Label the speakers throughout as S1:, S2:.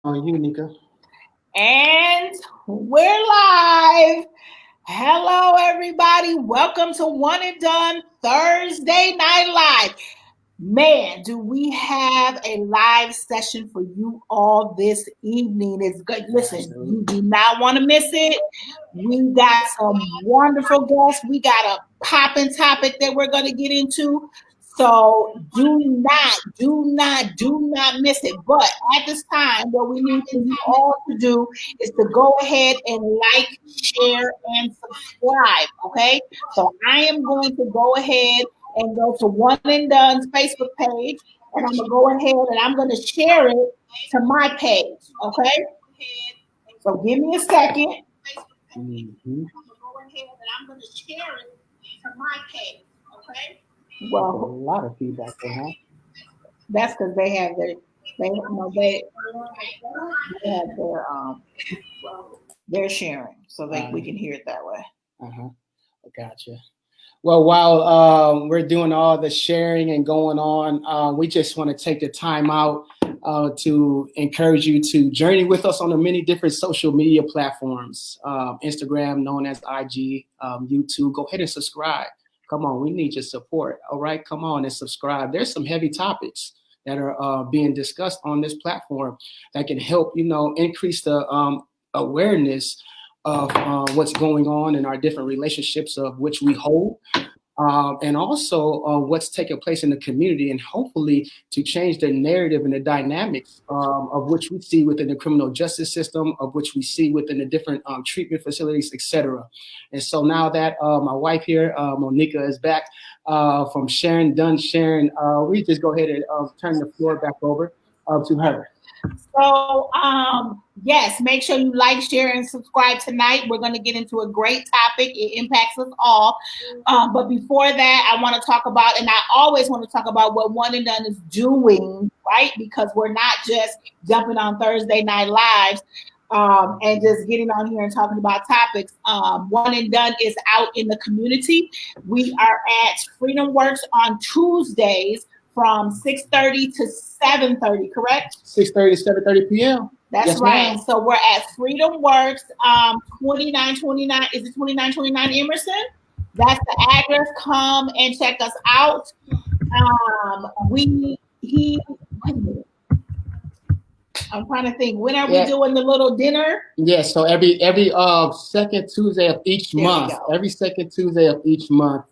S1: On you, Nika.
S2: And we're live. Hello, everybody. Welcome to One and Done Thursday Night Live. Man, do we have a live session for you all this evening? It's good. Listen, you do not want to miss it. We got some wonderful guests. We got a popping topic that we're going to get into. So do not miss it. But at this time, what we need for you all to do is to go ahead and like, share, and subscribe. Okay. So I am going to go ahead and go to One and Done's Facebook page, and I'm gonna go ahead and I'm gonna share it to my page. Okay. So give me a second.
S1: Mm-hmm.
S2: Go ahead and I'm going to share it to my page. Okay.
S1: Well, a lot of feedback there, huh?
S2: That's because they have their they have their sharing, so we can hear it that way.
S1: Uh-huh. Gotcha. Well, while we're doing all the sharing and going on, we just want to take the time out to encourage you to journey with us on the many different social media platforms. Instagram, known as IG, YouTube. Go ahead and subscribe. Come on, we need your support. All right, come on and subscribe. There's some heavy topics that are being discussed on this platform that can help, increase the awareness of what's going on in our different relationships of which we hold, and also what's taking place in the community, and hopefully to change the narrative and the dynamics of which we see within the criminal justice system, of which we see within the different treatment facilities, etc. And so now that my wife here, Monica, is back from done sharing, we just go ahead and turn the floor back over to her.
S2: So, yes, make sure you like, share, and subscribe tonight. We're going to get into a great topic. It impacts us all. But before that, I want to talk about, and I always want to talk about what One and Done is doing, right? Because we're not just jumping on Thursday Night Lives and just getting on here and talking about topics. One and Done is out in the community. We are at Freedom Works on Tuesdays from 6:30 to 7:30, correct?
S1: 6:30 to 7:30 p.m.
S2: That's
S1: yes,
S2: right.
S1: Ma'am.
S2: So we're at Freedom Works, 2929. Is it 2929 Emerson? That's the address. Come and check us out. I'm trying to think. When are we doing the little dinner?
S1: Yes. So every second Tuesday of each month. Every second Tuesday of each month.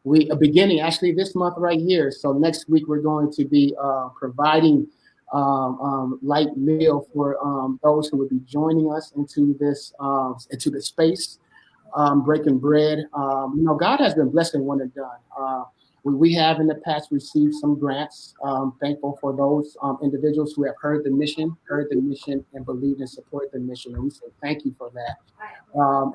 S1: We are beginning actually this month right here. So next week we're going to be providing light meal for those who will be joining us into the space, breaking bread. God has been blessing One and Done. We have in the past received some grants. Thankful for those individuals who have heard the mission, and believed and support the mission. And we say thank you for that.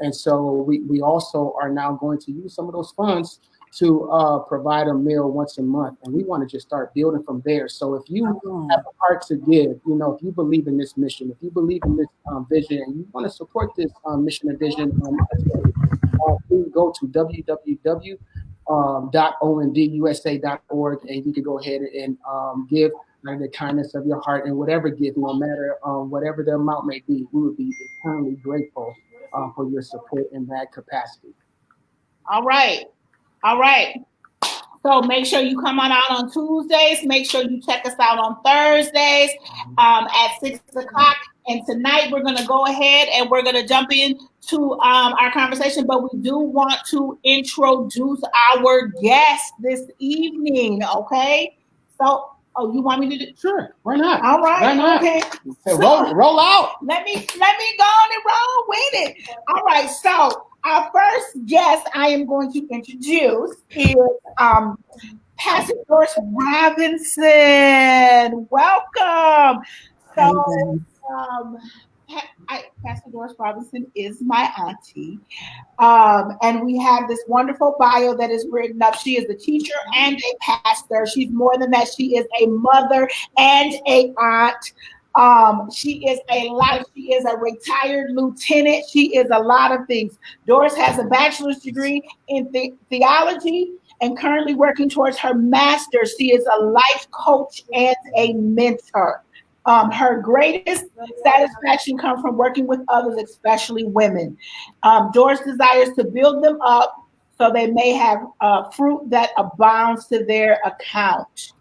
S1: And so we also are now going to use some of those funds to provide a meal once a month. And we want to just start building from there. So if you have a heart to give, if you believe in this mission, if you believe in this vision, and you want to support this mission and vision, please go to www.ondusa.org, and you can go ahead and give the kindness of your heart, and whatever gift, no matter whatever the amount may be, we would be eternally grateful for your support in that capacity.
S2: All right. So make sure you come on out on Tuesdays. Make sure you check us out on Thursdays at 6 o'clock. And tonight we're going to go ahead and we're going to jump into our conversation. But we do want to introduce our guest this evening. Okay. So, you want me to do?
S1: Sure. Why not?
S2: All right.
S1: Why not?
S2: Okay.
S1: So roll out.
S2: Let me go on and roll with it. All right. So our first guest I am going to introduce is Pastor Doris Robinson. Welcome. So, Pastor Doris Robinson is my auntie. And we have this wonderful bio that is written up. She is a teacher and a pastor. She's more than that. She is a mother and a aunt. She is a retired lieutenant. She is a lot of things. Doris has a bachelor's degree in theology and currently working towards her master's. She is a life coach and a mentor. Her greatest satisfaction comes from working with others, especially women. Doris desires to build them up so they may have fruit that abounds to their account.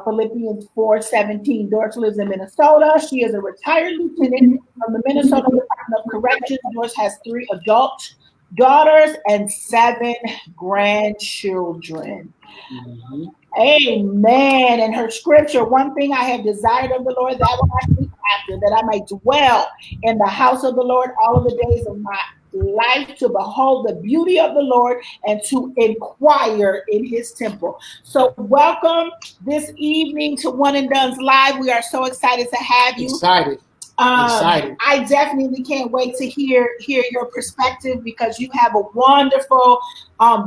S2: Philippians 4:17. Doris lives in Minnesota. She is a retired lieutenant from the Minnesota Department of Corrections. Doris has 3 adult daughters and 7 grandchildren. Mm-hmm. Amen. And her scripture, one thing I have desired of the Lord, that will I seek after, that I may dwell in the house of the Lord all of the days of my life, to behold the beauty of the Lord and to inquire in his temple. So welcome this evening to One and Done's Live. We are so excited to have you.
S1: Excited.
S2: I definitely can't wait to hear your perspective, because you have a wonderful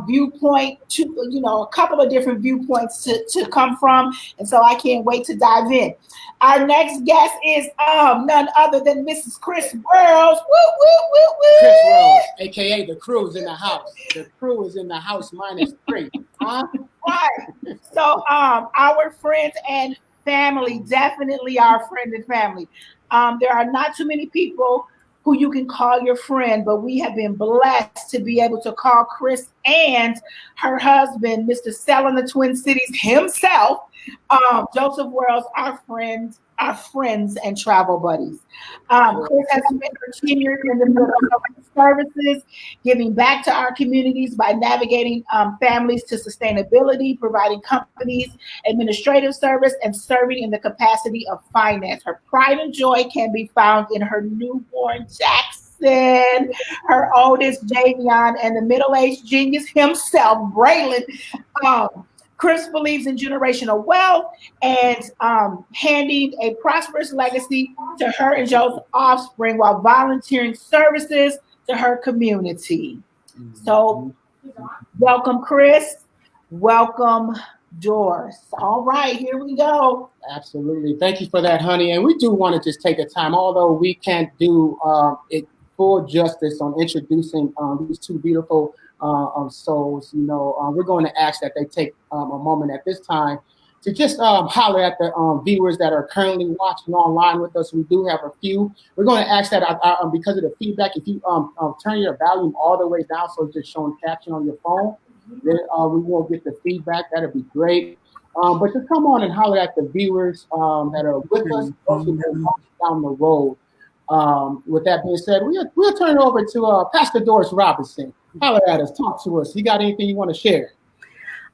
S2: viewpoint, a couple of different viewpoints to come from. And so I can't wait to dive in. Our next guest is none other than Mrs. Kris Worrells.
S1: Kris Worrells, aka the crew's in the house. The crew is in the house -3. Huh?
S2: Right. So our friends and family, definitely our friend and family. There are not too many people who you can call your friend, but we have been blessed to be able to call Kris and her husband, Mr. Sell in the Twin Cities himself, Joseph Worrells, our friends and travel buddies. Kris has spent her tenure in the middle of services, giving back to our communities by navigating families to sustainability, providing companies administrative service, and serving in the capacity of finance. Her pride and joy can be found in her newborn Jackson, her oldest Javion, and the middle-aged genius himself, Braylon. Kris believes in generational wealth and handing a prosperous legacy to her and Joe's offspring while volunteering services to her community. So welcome, Kris. Welcome, Doris. All right, here we go.
S1: Absolutely. Thank you for that, honey. And we do want to just take the time, although we can't do it full justice on introducing these 2 beautiful souls. We're going to ask that they take a moment at this time to just holler at the viewers that are currently watching online with us. We do have a few. We're going to ask that because of the feedback, if you turn your volume all the way down so it's just showing caption on your phone, then we won't get the feedback. That'd be great. But to come on and holler at the viewers that are with us down the road. With that being said, we'll turn it over to Pastor Doris Robinson. Holler at us, talk to us. You got anything you want to share?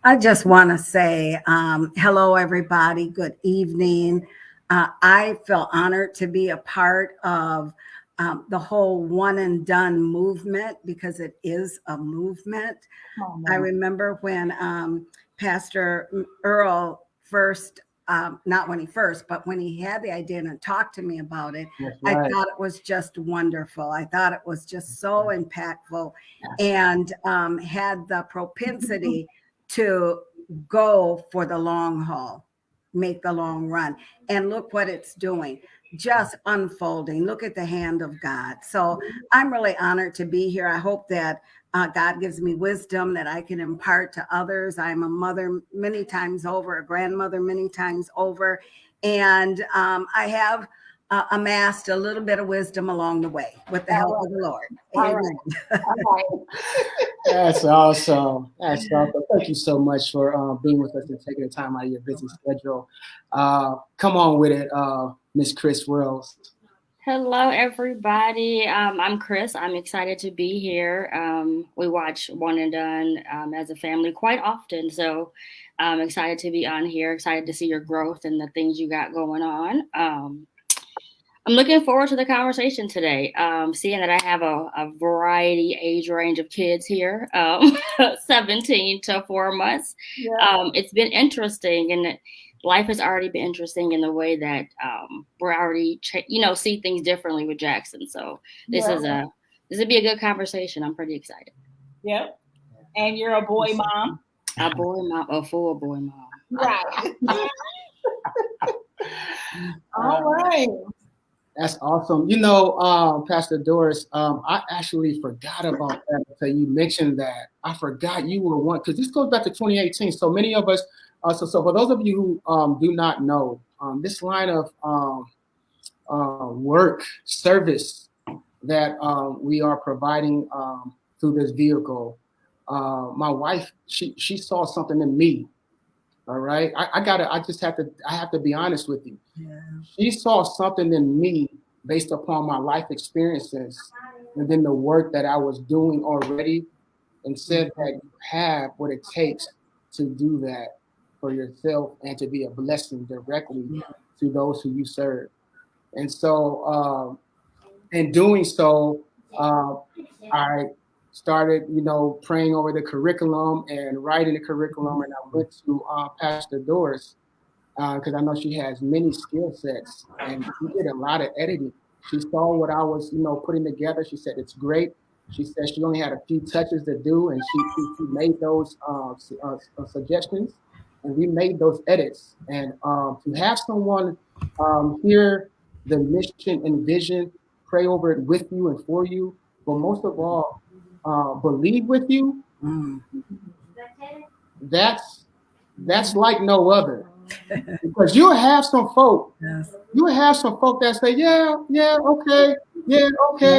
S3: I just want to say hello, everybody. Good evening. I feel honored to be a part of the whole One and Done movement, because it is a movement. Oh, I remember when Pastor Earl first, not when he first, but when he had the idea and talked to me about it, right. I thought it was just wonderful. I thought it was just so impactful, and had the propensity to go for the long haul, make the long run. And look what it's doing, just unfolding. Look at the hand of God. So I'm really honored to be here. I hope that God gives me wisdom that I can impart to others. I'm a mother many times over, a grandmother many times over, and I have amassed a little bit of wisdom along the way with the help of the Lord. Amen.
S1: That's awesome. That's awesome. Thank you so much for being with us and taking the time out of your busy schedule. Come on with it, Miss Kris Worrells.
S4: Hello, everybody. I'm Kris. I'm excited to be here. We watch One and Done as a family quite often, so I'm excited to be on here, excited to see your growth and the things you got going on. I'm looking forward to the conversation today, seeing that I have a variety age range of kids here, 17 to 4 months. Yeah. It's been interesting, and life has already been interesting in the way that we're already, see things differently with Jackson. So this would be a good conversation. I'm pretty excited.
S2: Yep. And you're a boy mom.
S4: A full boy mom.
S2: Right. All right.
S1: That's awesome. Pastor Doris, I actually forgot about that until you mentioned that. I forgot you were one, because this goes back to 2018. So many of us, so for those of you who do not know, this line of work, service that we are providing through this vehicle. My wife, she saw something in me. All right, I have to be honest with you.
S3: Yeah.
S1: She saw something in me based upon my life experiences, and then the work that I was doing already, and said that you have what it takes to do that for yourself and to be a blessing directly to those who you serve. And so, in doing so, I started, praying over the curriculum and writing the curriculum. And I went to Pastor Doris because I know she has many skill sets, and she did a lot of editing. She saw what I was, putting together. She said it's great. She said she only had a few touches to do, and she made those suggestions, and we made those edits. And to have someone hear the mission and vision, pray over it with you and for you, but most of all, believe with you. That's like no other. Because you'll have some folk, that say, yeah, okay,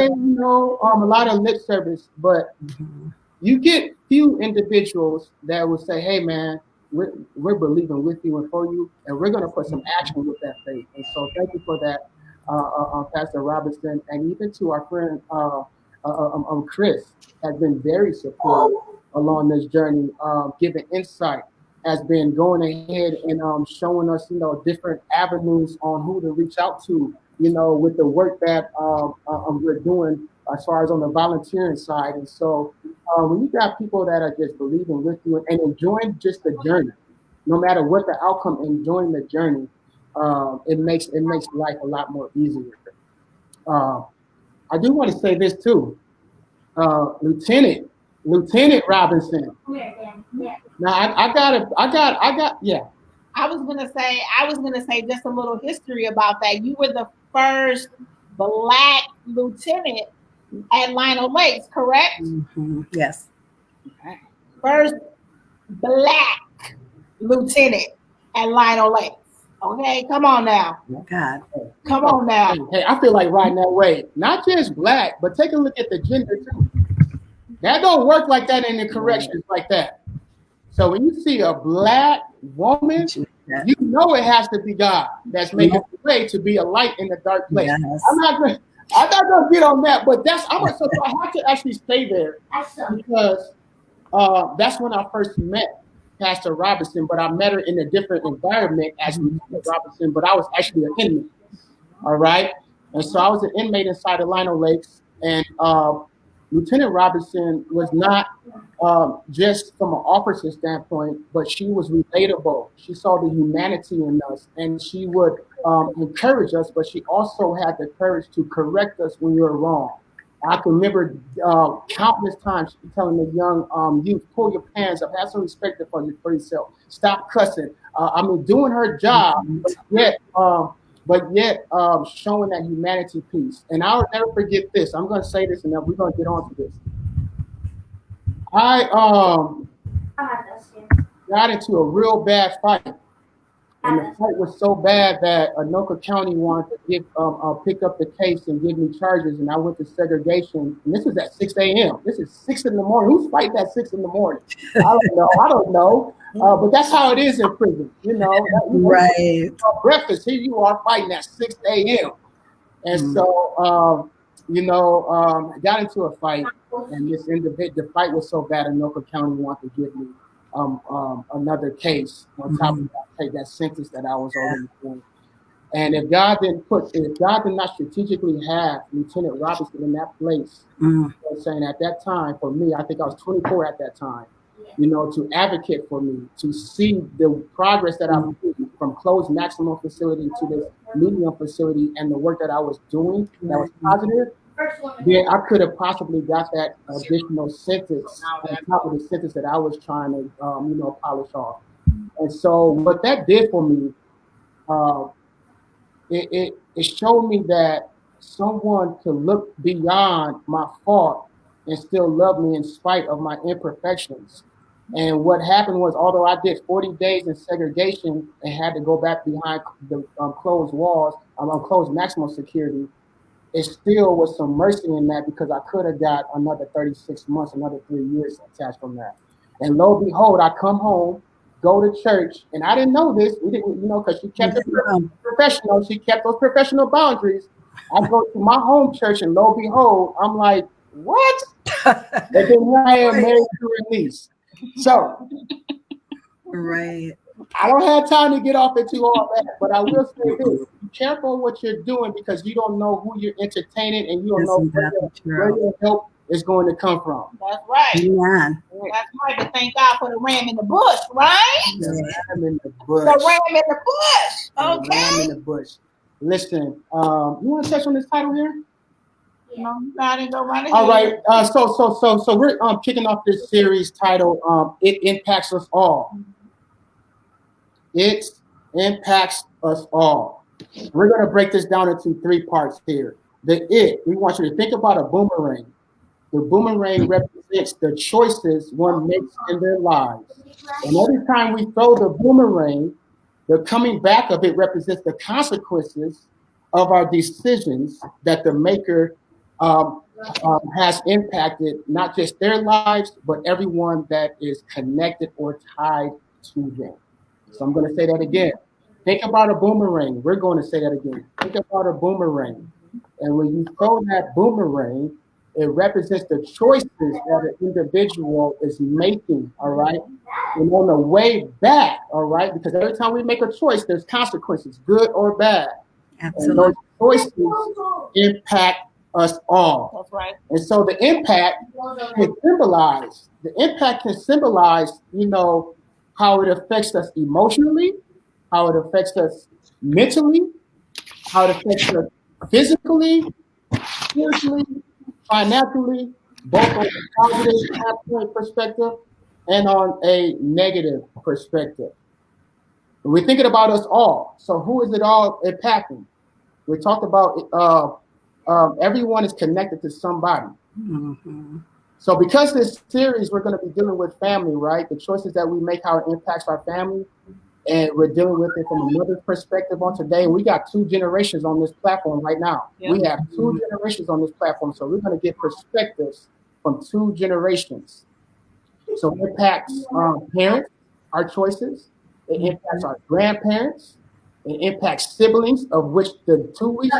S1: a lot of lip service, but you get few individuals that will say, hey man, we're believing with you and for you, and we're going to put some action with that faith. And so thank you for that, Pastor Robinson, and even to our friend Kris has been very supportive along this journey, giving insight, has been going ahead and showing us, different avenues on who to reach out to, with the work that we're doing as far as on the volunteering side. And so when you got people that are just believing with you and enjoying just the journey, no matter what the outcome, enjoying the journey, it makes life a lot more easier. I do want to say this too, Lieutenant Robinson. Now I got.
S2: I was gonna say just a little history about that. You were the first Black lieutenant at Lionel Lakes, correct?
S3: Mm-hmm. Yes.
S2: First Black lieutenant at Lionel Lakes. Okay, come on now.
S3: God.
S2: Come on now.
S1: Hey, I feel like riding that way. Not just Black, but take a look at the gender too. That don't work like that in the corrections like that. So when you see a Black woman, you know it has to be God that's making the way to be a light in the dark place.
S3: Yes.
S1: I'm not going to get on that, but I have to actually stay there because that's when I first met Pastor Robinson, but I met her in a different environment as Lieutenant Robinson, but I was actually an inmate. All right. And so I was an inmate inside of Lionel Lakes, and Lieutenant Robinson was not just from an officer standpoint, but she was relatable. She saw the humanity in us, and she would encourage us, but she also had the courage to correct us when we were wrong. I can remember countless times telling the young youth, pull your pants up, have some respect for yourself, stop cussing. Doing her job, but yet showing that humanity piece. And I'll never forget this. I'm going to say this, and then we're going to get on to this. I got into a real bad fight, and the fight was so bad that Anoka County wanted to pick up the case and give me charges, and I went to segregation. And this was at 6 a.m. This is 6 in the morning. Who's fighting at 6 in the morning? I don't know. But that's how it is in prison,
S3: Right.
S1: Breakfast, here you are fighting at 6 a.m. And so, I got into a fight, and the fight was so bad, Anoka County wanted to give me another case on top of that sentence that I was already doing. And if God did not strategically have Lieutenant Robinson in that place, saying at that time, for me, I think I was 24 at that time, to advocate for me, to see the progress that I'm doing from closed maximum facility to this medium facility, and the work that I was doing that was positive, then I could have possibly got that additional sentence on top of the sentence that I was trying to, polish off. And so what that did for me, it showed me that someone could look beyond my fault and still love me in spite of my imperfections. And what happened was, although I did 40 days in segregation and had to go back behind the closed walls, closed maximum security, it still was some mercy in that because I could have got another 36 months, another 3 years attached from that. And lo and behold, I come home, go to church, and I didn't know this. We didn't, because she kept it professional. She kept those professional boundaries. I go to my home church, and lo and behold, I'm like, what? And then here I am married to her niece. So,
S3: right.
S1: I don't have time to get off into all that, but I will say this: be careful what you're doing because you don't know who you're entertaining, and you don't know where your help is going to come from.
S2: That's right.
S3: Yeah.
S2: That's right. But thank God for the ram in the bush, right?
S1: The ram in the bush.
S2: The ram in the bush. Okay.
S1: The ram in the bush. Listen, you want to touch on this title here?
S2: No, I didn't go right ahead.
S1: All right. So we're kicking off this series titled "It Impacts Us All." It impacts us all. We're going to break this down into 3 parts here. We want you to think about a boomerang. The boomerang represents the choices one makes in their lives. And every time we throw the boomerang, the coming back of it represents the consequences of our decisions that the maker has impacted not just their lives, but everyone that is connected or tied to them. So I'm going to say that again. Think about a boomerang. We're going to say that again. Think about a boomerang. And when you throw that boomerang, it represents the choices that an individual is making, all right? And on the way back, all right? Because every time we make a choice, there's consequences, good or bad.
S3: Absolutely.
S1: And those choices impact us all.
S2: That's right.
S1: And so the impact can symbolize, how it affects us emotionally, how it affects us mentally, how it affects us physically, spiritually, financially, both on a positive standpoint perspective and on a negative perspective. We're thinking about us all. So who is it all impacting? We talked about everyone is connected to somebody.
S3: Mm-hmm.
S1: So because this series, we're going to be dealing with family, right? The choices that we make, how it impacts our family. And we're dealing with it from another perspective on today. We got 2 generations on this platform right now. Yep. We have 2 generations on this platform. So we're going to get perspectives from 2 generations. So it impacts parents, our choices. It impacts our grandparents. It impacts siblings, of which the 2 weeks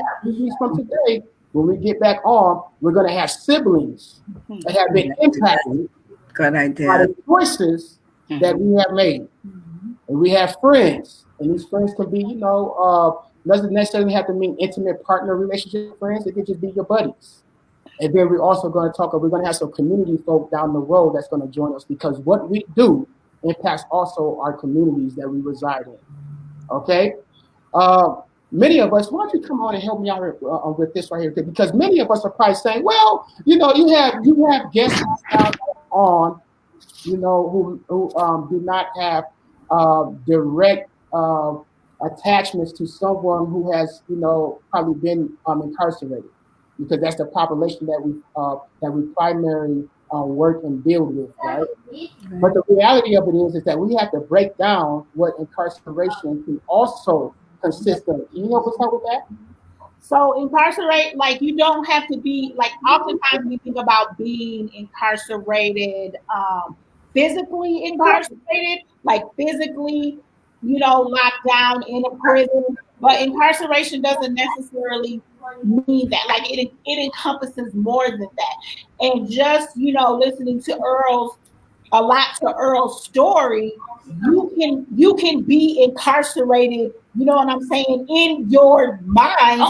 S1: from today, when we get back on, we're going to have siblings that have been impacted by the choices that we have made. And we have friends, and these friends can be, doesn't necessarily have to mean intimate partner relationship friends. It could just be your buddies. And then we're also going to we're going to have some community folk down the road that's going to join us because what we do impacts also our communities that we reside in. Okay? Many of us, why don't you come on and help me out with this right here? Because many of us are probably saying, well, you have guests on, who do not have direct attachments to someone who has, probably been incarcerated, because that's the population that we primarily work and build with, right? But the reality of it is that we have to break down what incarceration can also consist of. You know what's up with that?
S2: So incarcerate, you don't have to be, oftentimes we think about being incarcerated, physically incarcerated, physically, locked down in a prison. But incarceration doesn't necessarily mean that. It encompasses more than that. And just, listening to Earl's story, you can be incarcerated, you know what I'm saying, in your mind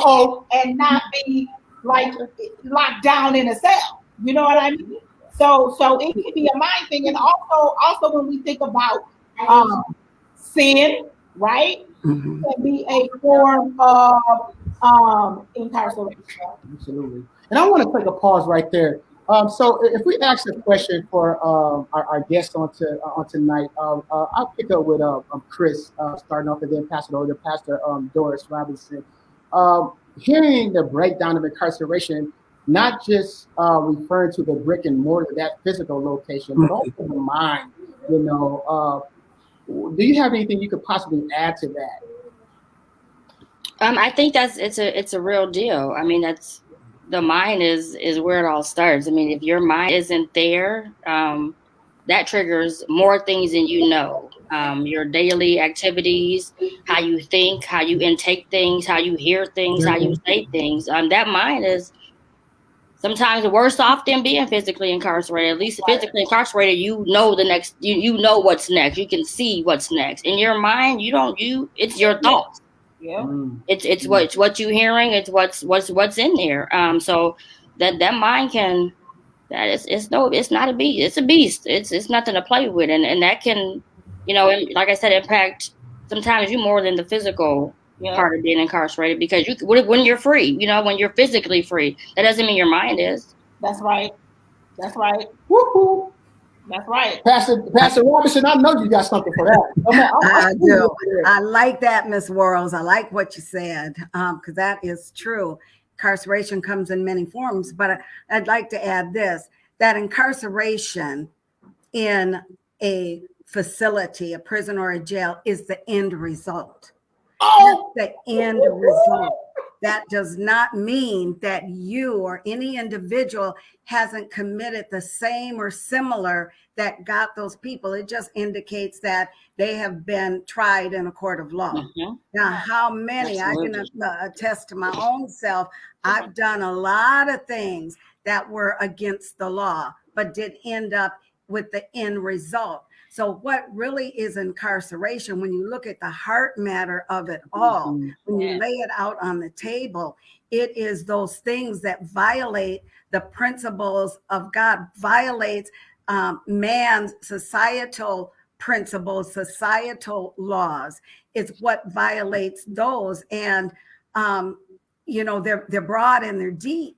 S2: and not be locked down in a cell. You know what I mean? So it can be a mind thing. And also when we think about sin, right? Mm-hmm. Can be a form of incarceration.
S1: Absolutely. And I want to take a pause right there. So if we ask a question for our guests on tonight, I'll pick up with Kris, starting off, and then pass it over to Pastor Doris Robinson. Hearing the breakdown of incarceration, not just referring to the brick and mortar, that physical location, but also the mind You know, do you have anything you could possibly add to that?
S4: I think it's a real deal. I mean, that's the mind is where it all starts. I mean, if your mind isn't there, that triggers more things than you know. Your daily activities, how you think, how you intake things, how you hear things, how you say things. That mind is sometimes worse off than being physically incarcerated. At least physically incarcerated, you know the next. You know what's next. You can see what's next. In your mind, you don't. It's your thoughts.
S2: Yeah.
S4: It's what you hearing. It's what's in there. So that mind can it's not a beast. It's a beast. It's nothing to play with, and that can, like I said, impact sometimes you more than the physical part of being incarcerated, because when you're free, when you're physically free, that doesn't mean your mind is.
S2: That's right. That's right. Woo-hoo. That's right.
S1: Pastor Robinson, I know you got something for that.
S3: I do. I like that, Miss Worrells. I like what you said, because that is true. Incarceration comes in many forms, but I'd like to add this, that incarceration in a facility, a prison or a jail, is the end result.
S1: Oh!
S3: That's the end result. That does not mean that you or any individual hasn't committed the same or similar that got those people. It just indicates that they have been tried in a court of law.
S4: Mm-hmm.
S3: Now, how many?
S4: Absolutely.
S3: I can attest to my own self. I've done a lot of things that were against the law, but did end up with the end result. So what really is incarceration, when you look at the heart matter of it all, when you lay it out on the table, it is those things that violate the principles of God, violates man's societal principles, societal laws. It's what violates those. And, they're broad and they're deep.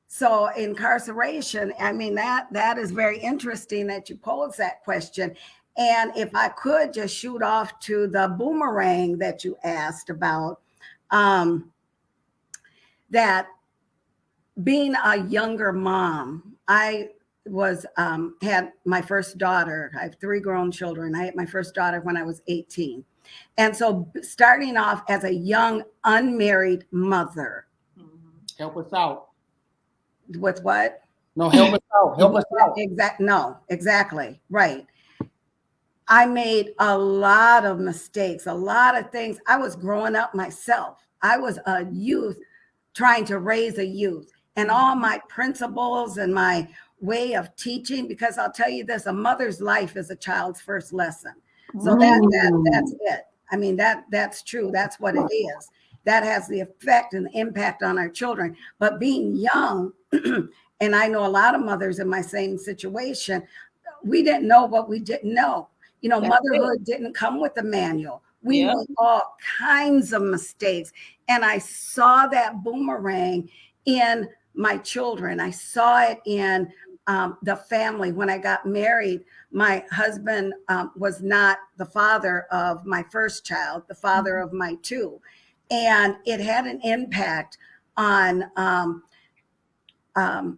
S3: So incarceration, I mean, that is very interesting that you pose that question. And if I could just shoot off to the boomerang that you asked about, that being a younger mom, I was had my first daughter. I have 3 grown children. I had my first daughter when I was 18. And so starting off as a young unmarried mother.
S1: Help us out.
S3: With what?
S1: No, help us out. Help us out.
S3: Exactly. Right. I made a lot of mistakes, a lot of things. I was growing up myself. I was a youth trying to raise a youth, and all my principles and my way of teaching, because I'll tell you this, a mother's life is a child's first lesson. So that's it. I mean, that's true. That's what it is. That has the effect and the impact on our children. But being young, and I know a lot of mothers in my same situation, we didn't know what we didn't know. Motherhood didn't come with a manual. We made all kinds of mistakes. And I saw that boomerang in my children. I saw it in the family. When I got married, my husband was not the father of my first child, the father of my 2. And it had an impact on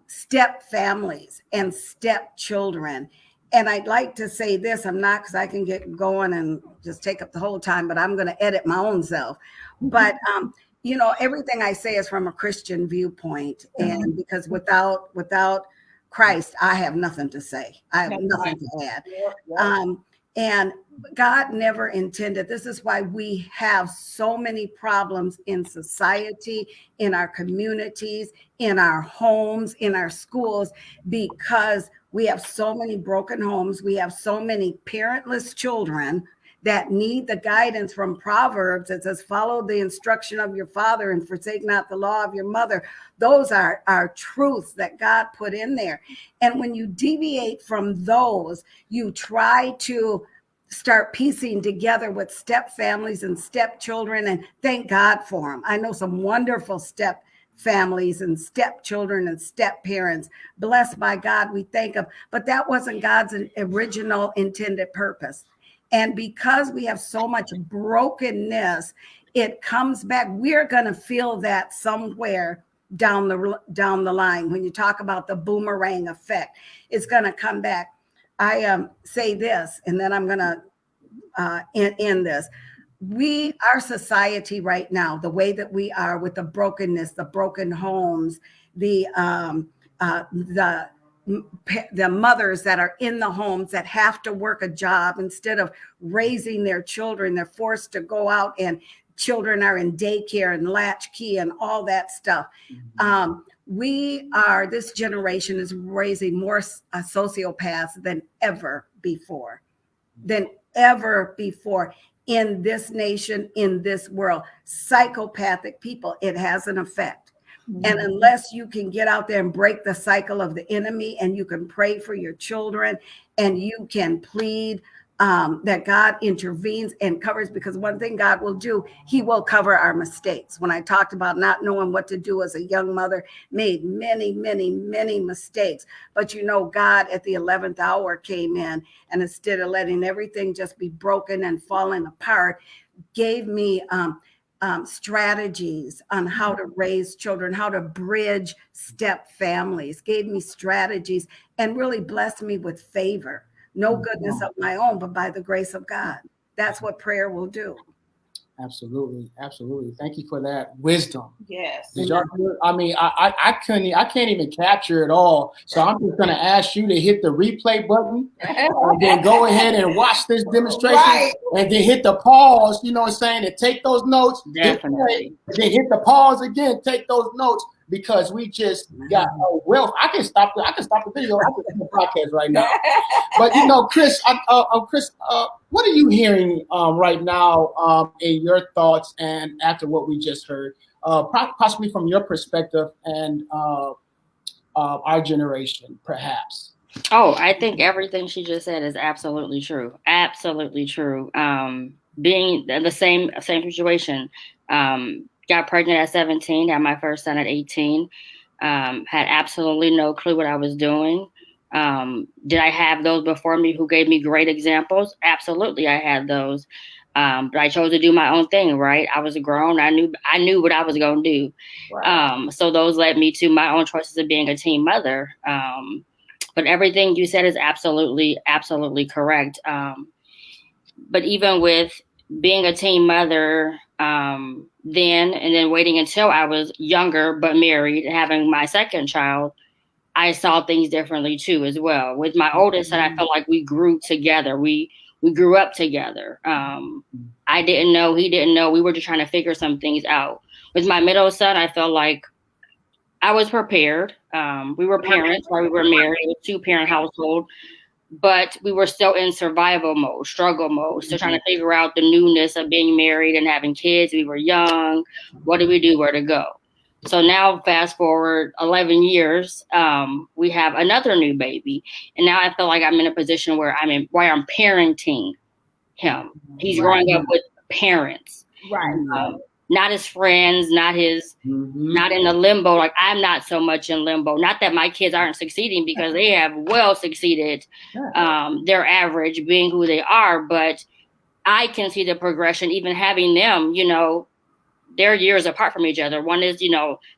S3: step families and step children. And I'd like to say this, I'm not, because I can get going and just take up the whole time, but I'm going to edit my own self. But, everything I say is from a Christian viewpoint. And because without Christ, I have nothing to say. I have nothing to add. And God never intended. This is why we have so many problems in society, in our communities, in our homes, in our schools, because we have so many broken homes. We have so many parentless children that need the guidance from Proverbs that says, follow the instruction of your father and forsake not the law of your mother. Those are truths that God put in there. And when you deviate from those, you try to start piecing together with step families and step children, and thank God for them. I know some wonderful step families and step children and step parents. Blessed by God, we thank him. But that wasn't God's original intended purpose. And because we have so much brokenness, it comes back. We're going to feel that somewhere down the line. When you talk about the boomerang effect, it's going to come back. I say this, and then I'm going to end this. Our society right now, the way that we are with the brokenness, the broken homes, the mothers that are in the homes that have to work a job instead of raising their children, they're forced to go out, and children are in daycare and latchkey and all that stuff. This generation is raising more sociopaths than ever before in this nation, in this world. Psychopathic people, it has an effect. And unless you can get out there and break the cycle of the enemy, and you can pray for your children, and you can plead that God intervenes and covers, because one thing God will do, he will cover our mistakes. When I talked about not knowing what to do as a young mother, made many, many, many mistakes. But God at the 11th hour came in, and instead of letting everything just be broken and falling apart, gave me strategies on how to raise children, how to bridge step families, gave me strategies, and really blessed me with favor. No goodness of my own, but by the grace of God. That's what prayer will do.
S1: Absolutely. Thank you for that wisdom.
S2: Yes.
S1: I mean, I can't even capture it all. So I'm just going to ask you to hit the replay button and then go ahead and watch this demonstration, and then hit the pause, and take those notes.
S4: Definitely.
S1: Then hit the pause again, take those notes, because we just got a wealth. I can stop the video. I can end the podcast right now. But Kris, Kris, what are you hearing right now in your thoughts and after what we just heard, possibly from your perspective and our generation, perhaps?
S4: Oh, I think everything she just said is absolutely true. Absolutely true. Being the same situation. Got pregnant at 17, had my first son at 18, had absolutely no clue what I was doing. Did I have those before me who gave me great examples? Absolutely, I had those. But I chose to do my own thing, right? I was grown. I knew what I was going to do. Right. So those led me to my own choices of being a teen mother. But everything you said is absolutely, absolutely correct. But even with being a teen mother, then waiting until I was younger but married and having my second child, I saw things differently too as well. With my oldest son, I felt like we grew together. We grew up together. I didn't know, he didn't know. We were just trying to figure some things out. With my middle son, I felt like I was prepared. We were parents while we were married. It was a 2-parent household. But we were still in survival mode, struggle mode, still trying to figure out the newness of being married and having kids. We were young. What do we do? Where to go? So now, fast forward 11 years, we have another new baby. And now I feel like I'm in a position where I'm parenting him. He's growing up with parents.
S2: Right.
S4: Not his friends, not in the limbo. Like, I'm not so much in limbo. Not that my kids aren't succeeding, because they have well succeeded. Their average being who they are, but I can see the progression, even having them, they're years apart from each other. One is,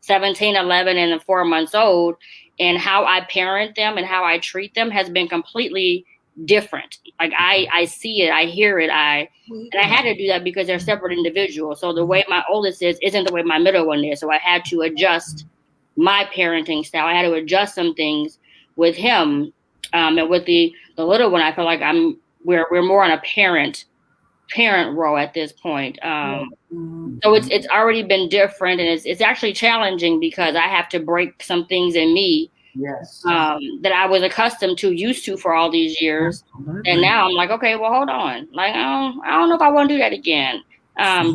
S4: 17, 11, and 4 months old. And how I parent them and how I treat them has been completely different. Like, I see it, I hear it, and I had to do that because they're separate individuals. So the way my oldest isn't the way my middle one is. So I had to adjust my parenting style. I had to adjust some things with him. And with the little one, I feel like we're more on a parent role at this point. So it's already been different, and it's actually challenging because I have to break some things in me.
S1: Yes.
S4: That I was accustomed to, used to for all these years. And now I'm like, okay, well, hold on. Like, I don't know if I want to do that again.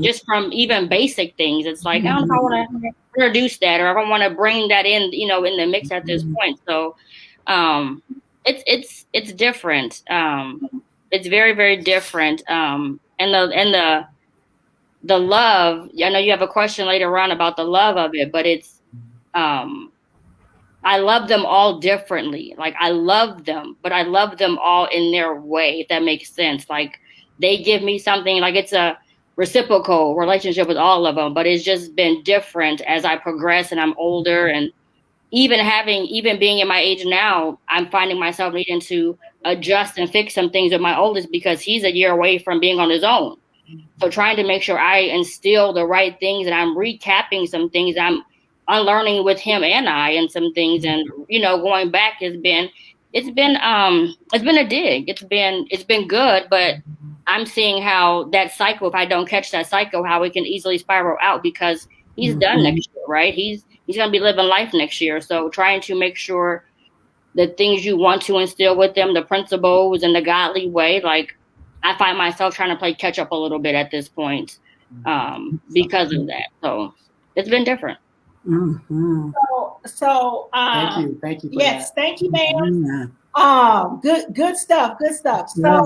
S4: Just from even basic things. It's like, I don't know if I want to introduce that, or if I want to bring that in, in the mix at this point. So it's different. It's very, very different. And the love, I know you have a question later on about the love of it, but it's I love them all differently. Like, I love them, but I love them all in their way, if that makes sense. Like, they give me something, like, it's a reciprocal relationship with all of them, but it's just been different as I progress and I'm older, and even being in my age now, I'm finding myself needing to adjust and fix some things with my oldest because he's a year away from being on his own. So trying to make sure I instill the right things and I'm recapping some things I'm unlearning with him and some things. And, going back it's been a dig. It's been good, but I'm seeing how that cycle, if I don't catch that cycle, how it can easily spiral out because he's done next year, right? He's going to be living life next year. So trying to make sure the things you want to instill with them, the principles and the godly way, like I find myself trying to play catch up a little bit at this point because of that. So it's been different.
S3: Mm-hmm.
S2: So
S1: thank you.
S2: Yes, thank you, ma'am. Good stuff.
S3: Yeah.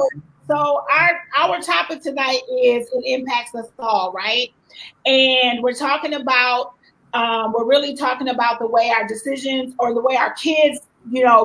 S2: So our topic tonight is it impacts us all, right? And we're talking about we're really talking about the way our decisions or the way our kids,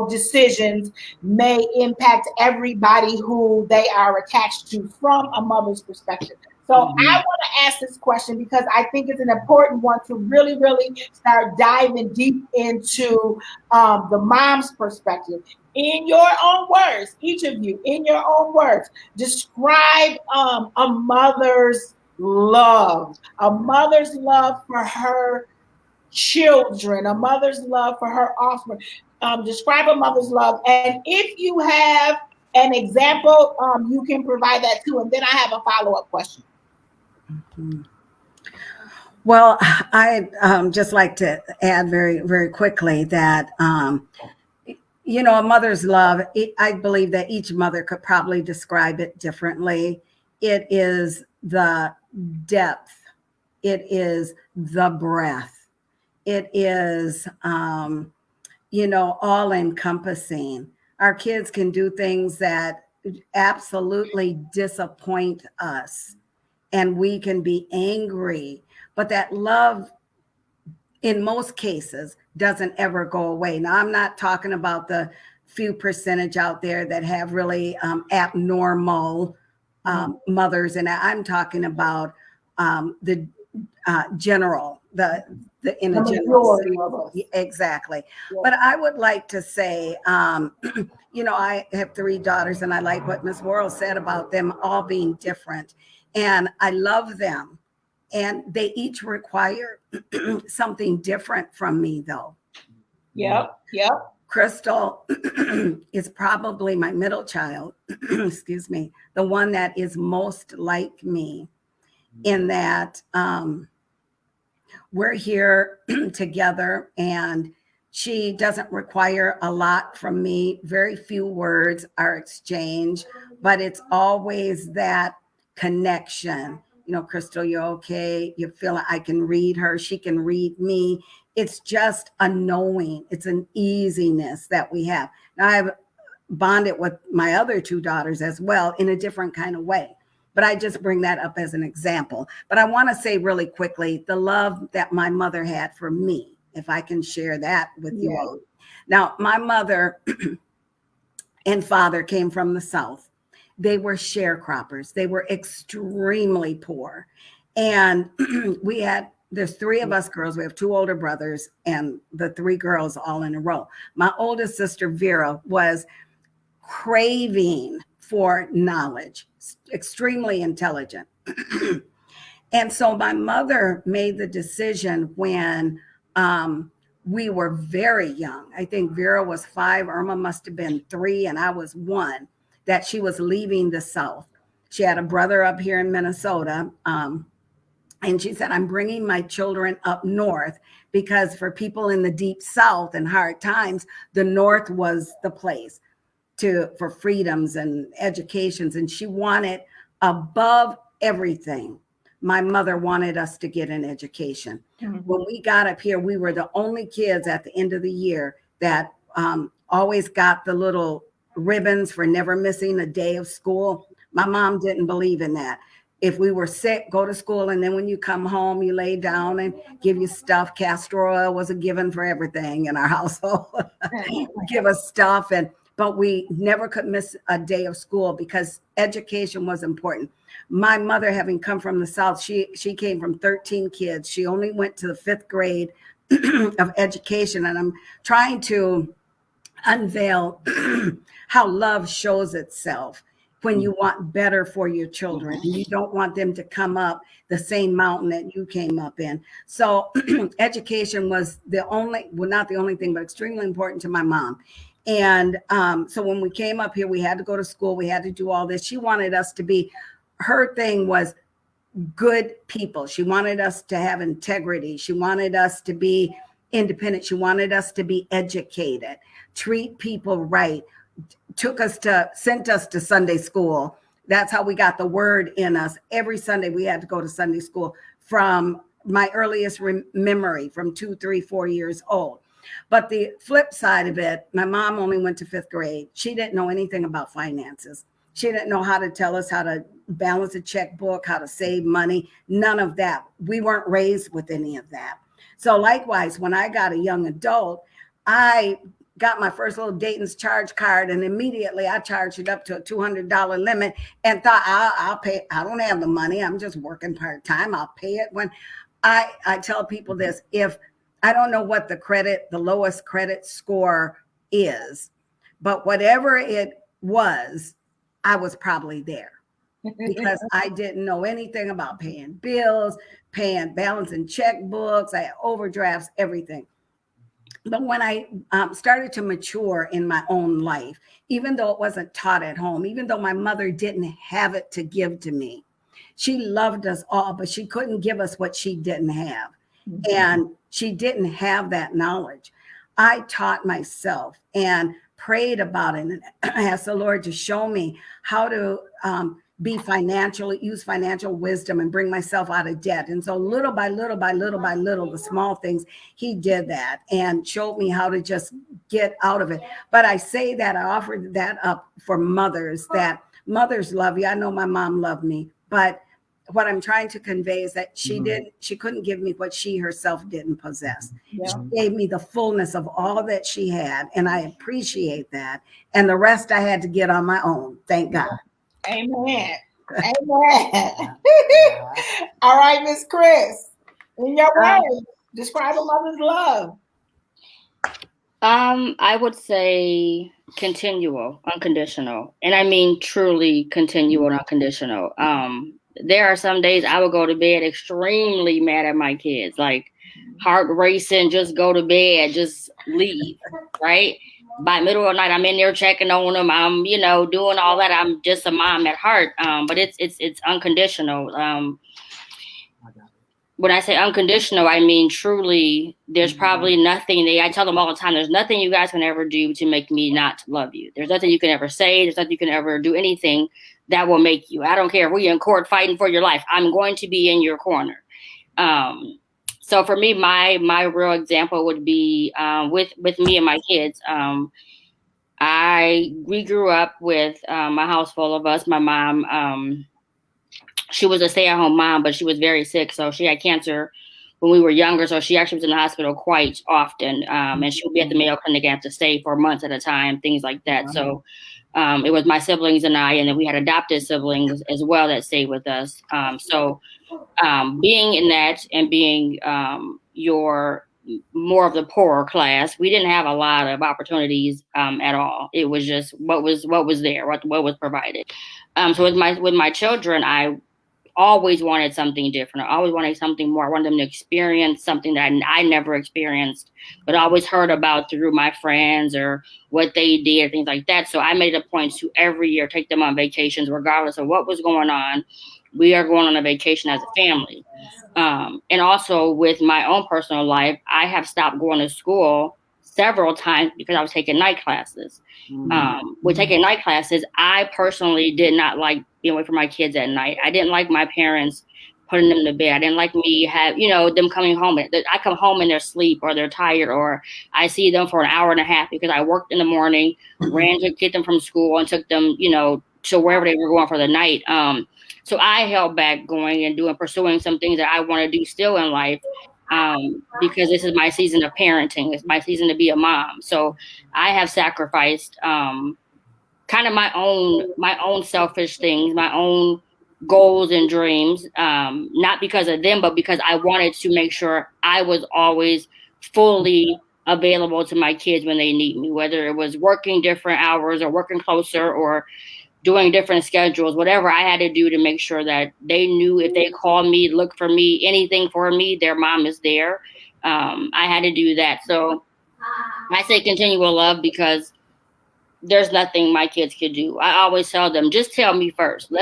S2: decisions may impact everybody who they are attached to from a mother's perspective. So I want to ask this question because I think it's an important one to really, really start diving deep into the mom's perspective. In your own words, each of you, in your own words, describe a mother's love for her children, a mother's love for her offspring. Describe a mother's love. And if you have an example, you can provide that too. And then I have a follow-up question.
S3: Well, I'd just like to add very, very quickly that, a mother's love, I believe that each mother could probably describe it differently. It is the depth. It is the breadth. It is, all encompassing. Our kids can do things that absolutely disappoint us, and we can be angry, but that love in most cases doesn't ever go away. Now, I'm not talking about the few percentage out there that have really abnormal mothers, and I'm talking about the general, the in a general, exactly. Yeah. But I would like to say, I have 3 daughters, and I like what Ms. Worrells said about them all being different, and I love them, and they each require something different from me, though.
S2: Yep.
S3: Crystal is probably my middle child, excuse me, the one that is most like me in that we're here together, and she doesn't require a lot from me. Very few words are exchanged, but it's always that connection. Crystal, you're okay. You feel like I can read her. She can read me. It's just a knowing. It's an easiness that we have. Now, I've bonded with my other 2 daughters as well in a different kind of way. But I just bring that up as an example. But I want to say really quickly, the love that my mother had for me, if I can share that with you all. Now, my mother and father came from the South. They were sharecroppers. They were extremely poor. And there's 3 of us girls. We have 2 older brothers and the 3 girls all in a row. My oldest sister, Vera, was craving for knowledge, extremely intelligent. And so my mother made the decision when we were very young. I think Vera was 5, Irma must have been 3, and I was 1, that she was leaving the South. She had a brother up here in Minnesota. And she said, I'm bringing my children up north because for people in the deep South and hard times, the North was the place for freedoms and educations. And she wanted above everything. My mother wanted us to get an education. Mm-hmm. When we got up here, we were the only kids at the end of the year that always got the little ribbons for never missing a day of school. My mom didn't believe in that. If we were sick, go to school, and then when you come home, you lay down and give you stuff. Castor oil was a given for everything in our household. Give us stuff, but we never could miss a day of school because education was important. My mother, having come from the South, she came from 13 kids. She only went to the 5th grade of education, and I'm trying to unveil how love shows itself when you want better for your children and you don't want them to come up the same mountain that you came up in. So education was not the only thing, but extremely important to my mom. And so when we came up here, we had to go to school. We had to do all this. She wanted us to be, her thing was good people. She wanted us to have integrity. She wanted us to be independent. She wanted us to be educated, treat people right, sent us to Sunday school. That's how we got the word in us. Every Sunday we had to go to Sunday school from my earliest memory, from 2, 3, 4 years old. But the flip side of it, my mom only went to 5th grade. She didn't know anything about finances. She didn't know how to tell us how to balance a checkbook, how to save money, none of that. We weren't raised with any of that. So likewise, when I got a young adult, I got my first little Dayton's charge card, and immediately I charged it up to a $200 limit and thought I'll pay. I don't have the money. I'm just working part-time. I'll pay it when I tell people this. If I don't know what the lowest credit score is, but whatever it was, I was probably there because I didn't know anything about paying bills, balancing checkbooks. I had overdrafts, everything. But when I started to mature in my own life, even though it wasn't taught at home, even though my mother didn't have it to give to me, she loved us all, but she couldn't give us what she didn't have. Mm-hmm. And she didn't have that knowledge. I taught myself and prayed about it and asked the Lord to show me how to use financial wisdom and bring myself out of debt. And so little by little, the small things, he did that and showed me how to just get out of it. But I say that I offered that up for mothers, that mothers love you. I know my mom loved me, but what I'm trying to convey is that she couldn't give me what she herself didn't possess. Yeah. She gave me the fullness of all that she had, and I appreciate that. And the rest I had to get on my own. Thank God.
S2: Amen. Amen. All right, Miss Kris, in your words, describe a mother's love.
S4: I would say continual, unconditional. And I mean truly continual and unconditional. There are some days I would go to bed extremely mad at my kids, like heart racing, just go to bed, just leave, right? By middle of the night, I'm in there checking on them. I'm, doing all that. I'm just a mom at heart. But it's unconditional. When I say unconditional, I mean truly, there's probably nothing I tell them all the time, there's nothing you guys can ever do to make me not love you. There's nothing you can ever say. There's nothing you can ever do anything that will make you. I don't care if we're in court fighting for your life. I'm going to be in your corner. So for me, my real example would be with me and my kids. We grew up with a house full of us. My mom, she was a stay-at-home mom, but she was very sick. So she had cancer when we were younger. So she actually was in the hospital quite often. And she would be at the Mayo Clinic and have to stay for months at a time, things like that. Wow. So it was my siblings and I, and then we had adopted siblings as well that stayed with us. So being in that and being more of the poorer class, we didn't have a lot of opportunities at all. It was just what was there, what was provided. So with my children, I always wanted something different. I always wanted something more. I wanted them to experience something that I never experienced, but I always heard about through my friends or what they did, things like that. So I made a point to every year take them on vacations, regardless of what was going on. We are going on a vacation as a family. And also with my own personal life, I have stopped going to school several times because I was taking night classes. With taking night classes, I personally did not like being away from my kids at night. I didn't like my parents putting them to bed. I didn't like me them coming home. I come home and they're asleep or they're tired, or I see them for an hour and a half because I worked in the morning, ran to get them from school and took them, to wherever they were going for the night. So I held back going and pursuing some things that I want to do still in life. Because this is my season of parenting. It's my season to be a mom. So I have sacrificed kind of my own selfish things, my own goals and dreams, not because of them, but because I wanted to make sure I was always fully available to my kids when they need me, whether it was working different hours or working closer or doing different schedules, whatever I had to do to make sure that they knew if they called me, look for me, anything for me, their mom is there. I had to do that. So I say continual love because there's nothing my kids could do. I always tell them, just tell me first.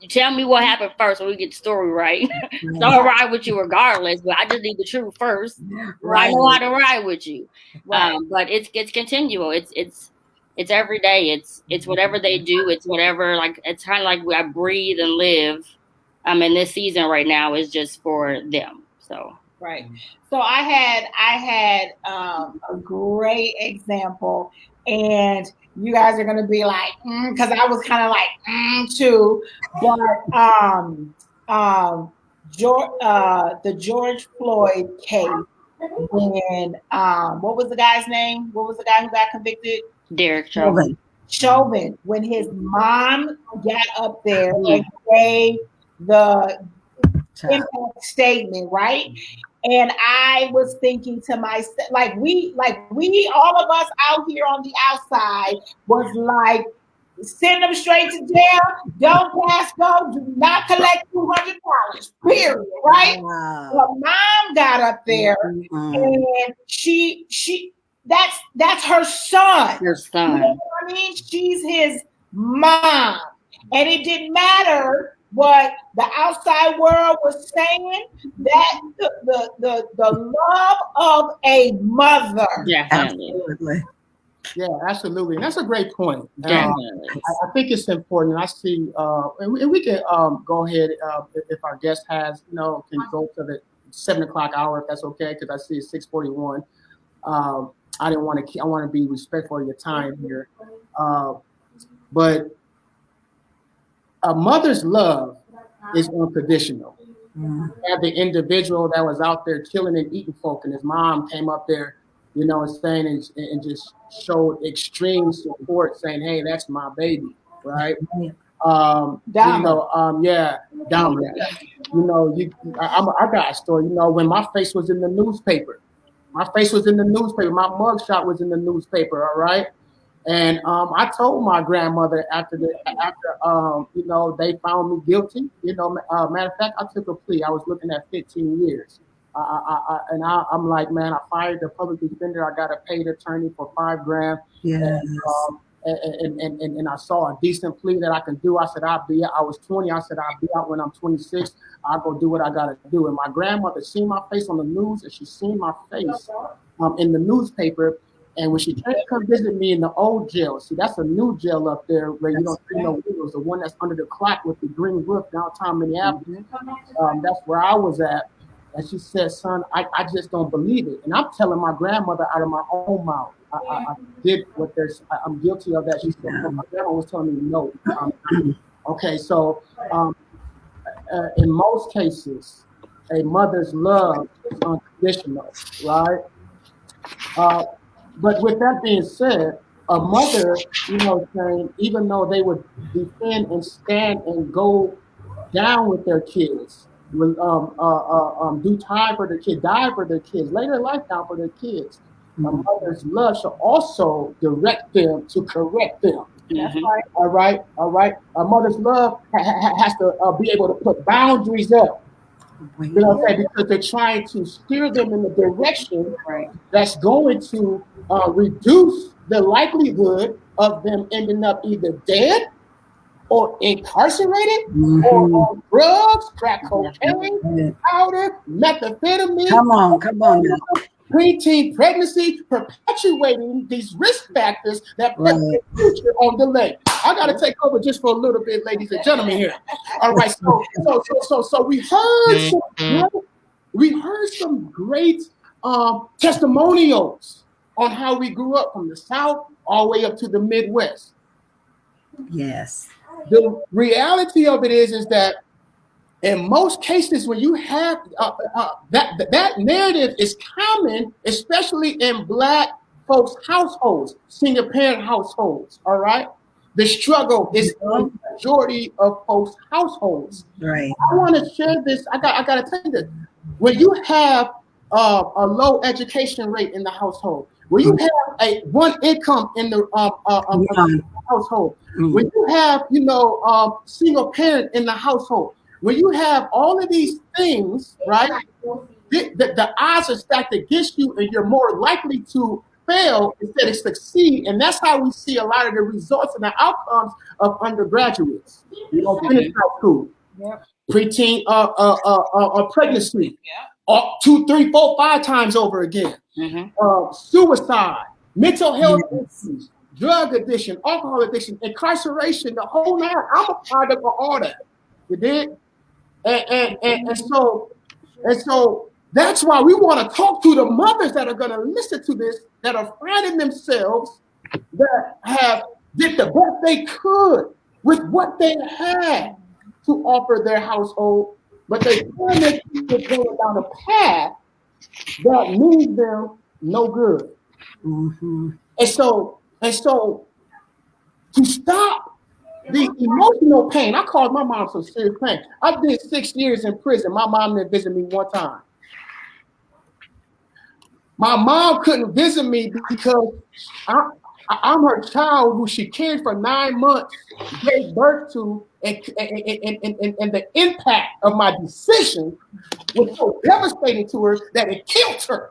S4: Tell me what happened first so we get the story right. So I'll ride with you regardless, but I just need the truth first. Right. I know how to ride with you. Right. But it's continual. It's every day. It's whatever they do. It's whatever, like, it's kind of like I breathe and live. In this season right now is just for them. So.
S2: Right. So I had a great example, and you guys are going to be like, because I was kind of like, too. But the George Floyd case, and what was the guy's name? What was the guy who got convicted?
S4: Derek Chauvin.
S2: When his mom got up there and gave the impact statement, right? And I was thinking to myself, like we, all of us out here on the outside was like, send them straight to jail. Don't pass go. Do not collect $200. Period. Right? Wow. Well, mom got up there, and she that's her son.
S4: Your son.
S2: You know what I mean? She's his mom, and it didn't matter what the outside world was saying, that the love of a mother.
S4: Yeah,
S3: absolutely.
S1: Yeah, absolutely. And that's a great point. I think it's important. I see, and we can go ahead if our guest has, can go to the 7 o'clock hour if that's okay, because I see it's 6:41. I didn't want to. I want to be respectful of your time here, but a mother's love is unconditional. Have the individual that was out there killing and eating folk, and his mom came up there, and saying and just showed extreme support, saying, "Hey, that's my baby," right? Dominant. I got a story. When my face was in the newspaper, my mugshot was in the newspaper. All right. And I told my grandmother after they found me guilty. Matter of fact, I took a plea. I was looking at 15 years. I'm like, man, I fired the public defender. I got a paid attorney for $5,000.
S3: Yes.
S1: And I saw a decent plea that I can do. I said, I was 20. I said, I'll be out when I'm 26. I'll go do what I got to do. And my grandmother seen my face on the news, and she seen my face in the newspaper. And when she came to come visit me in the old jail, see, that's a new jail up there where you don't see no windows, the one that's under the clock with the green roof downtown Minneapolis. That's where I was at. And she said, son, I just don't believe it. And I'm telling my grandmother out of my own mouth, I did what I'm guilty of that. She said, my grandma was telling me no. Okay, so in most cases, a mother's love is unconditional, right? But with that being said, a mother, saying, even though they would defend and stand and go down with their kids, do time for their kids, die for their kids, lay their life down for their kids. A mother's love shall also direct them to correct them. That's right. All right. A mother's love has to be able to put boundaries up. Because they're trying to steer them in the direction that's going to reduce the likelihood of them ending up either dead or incarcerated or on drugs, crack cocaine, powder, methamphetamine.
S3: Come on now.
S1: Preteen pregnancy, perpetuating these risk factors that put the future on delay. I got to take over just for a little bit, ladies and gentlemen here. All right, so we heard some great testimonials on how we grew up from the South all the way up to the Midwest.
S3: Yes.
S1: The reality of it is that in most cases, when you have that narrative is common, especially in Black folks' households, single parent households. All right, the struggle is in the majority of folks' households.
S3: Right.
S1: I want to share this. I got to tell you this. When you have a low education rate in the household, when you have a one income in the household, when you have, single parent in the household, when you have all of these things, right, the odds are stacked against you, and you're more likely to fail instead of succeed. And that's how we see a lot of the results and the outcomes of undergraduates. Finish high school, preteen, pregnancy, 2, 3, 4, 5 times over again. Suicide, mental health issues, drug addiction, alcohol addiction, incarceration, the whole nine. I'm a product of all that. You did? And so that's why we want to talk to the mothers that are going to listen to this, that are finding themselves, that did the best they could with what they had to offer their household, but they find themselves going down a path that means them no good. And so to stop the emotional pain, I caused my mom some serious pain. I did 6 years in prison. My mom didn't visit me one time. My mom couldn't visit me because I'm her child who she cared for 9 months, gave birth to, and the impact of my decision was so devastating to her that it killed her.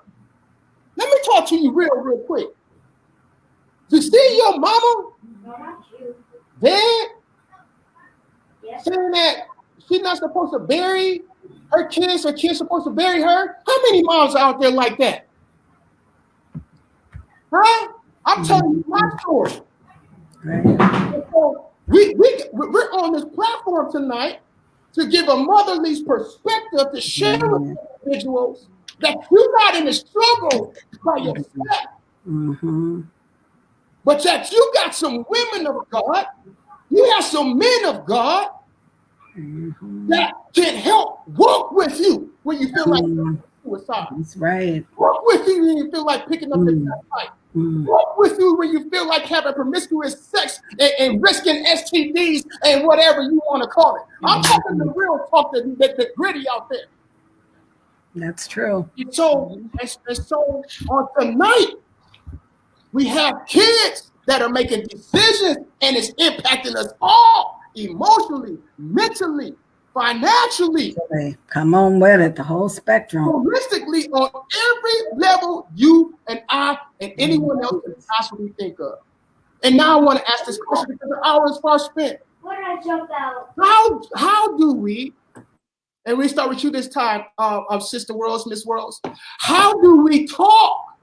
S1: Let me talk to you real quick. You see your mama dead, saying that she's not supposed to bury her kids supposed to bury her? How many moms are out there like that? Huh? I'm telling you my story. So we're on this platform tonight to give a motherly perspective, to share with individuals that you're not in the struggle by yourself, but that you got some women of God, you have some men of God that can help walk with you when you feel like suicide.
S3: That's right.
S1: Walk with you when you feel like picking up the fight. Walk with you when you feel like having promiscuous sex and risking STDs and whatever you want to call it. I'm talking the real talk, the gritty out there.
S3: That's true.
S1: And so on tonight, we have kids that are making decisions, and it's impacting us all emotionally, mentally, financially.
S3: Come on with it, the whole spectrum.
S1: Holistically, on every level you and I and anyone else can possibly think of. And now I want to ask this question because the hour is far spent.
S5: What did I jump out?
S1: How do we, and we start with you this time, Sister Worrells, Miss Worrells, how do we talk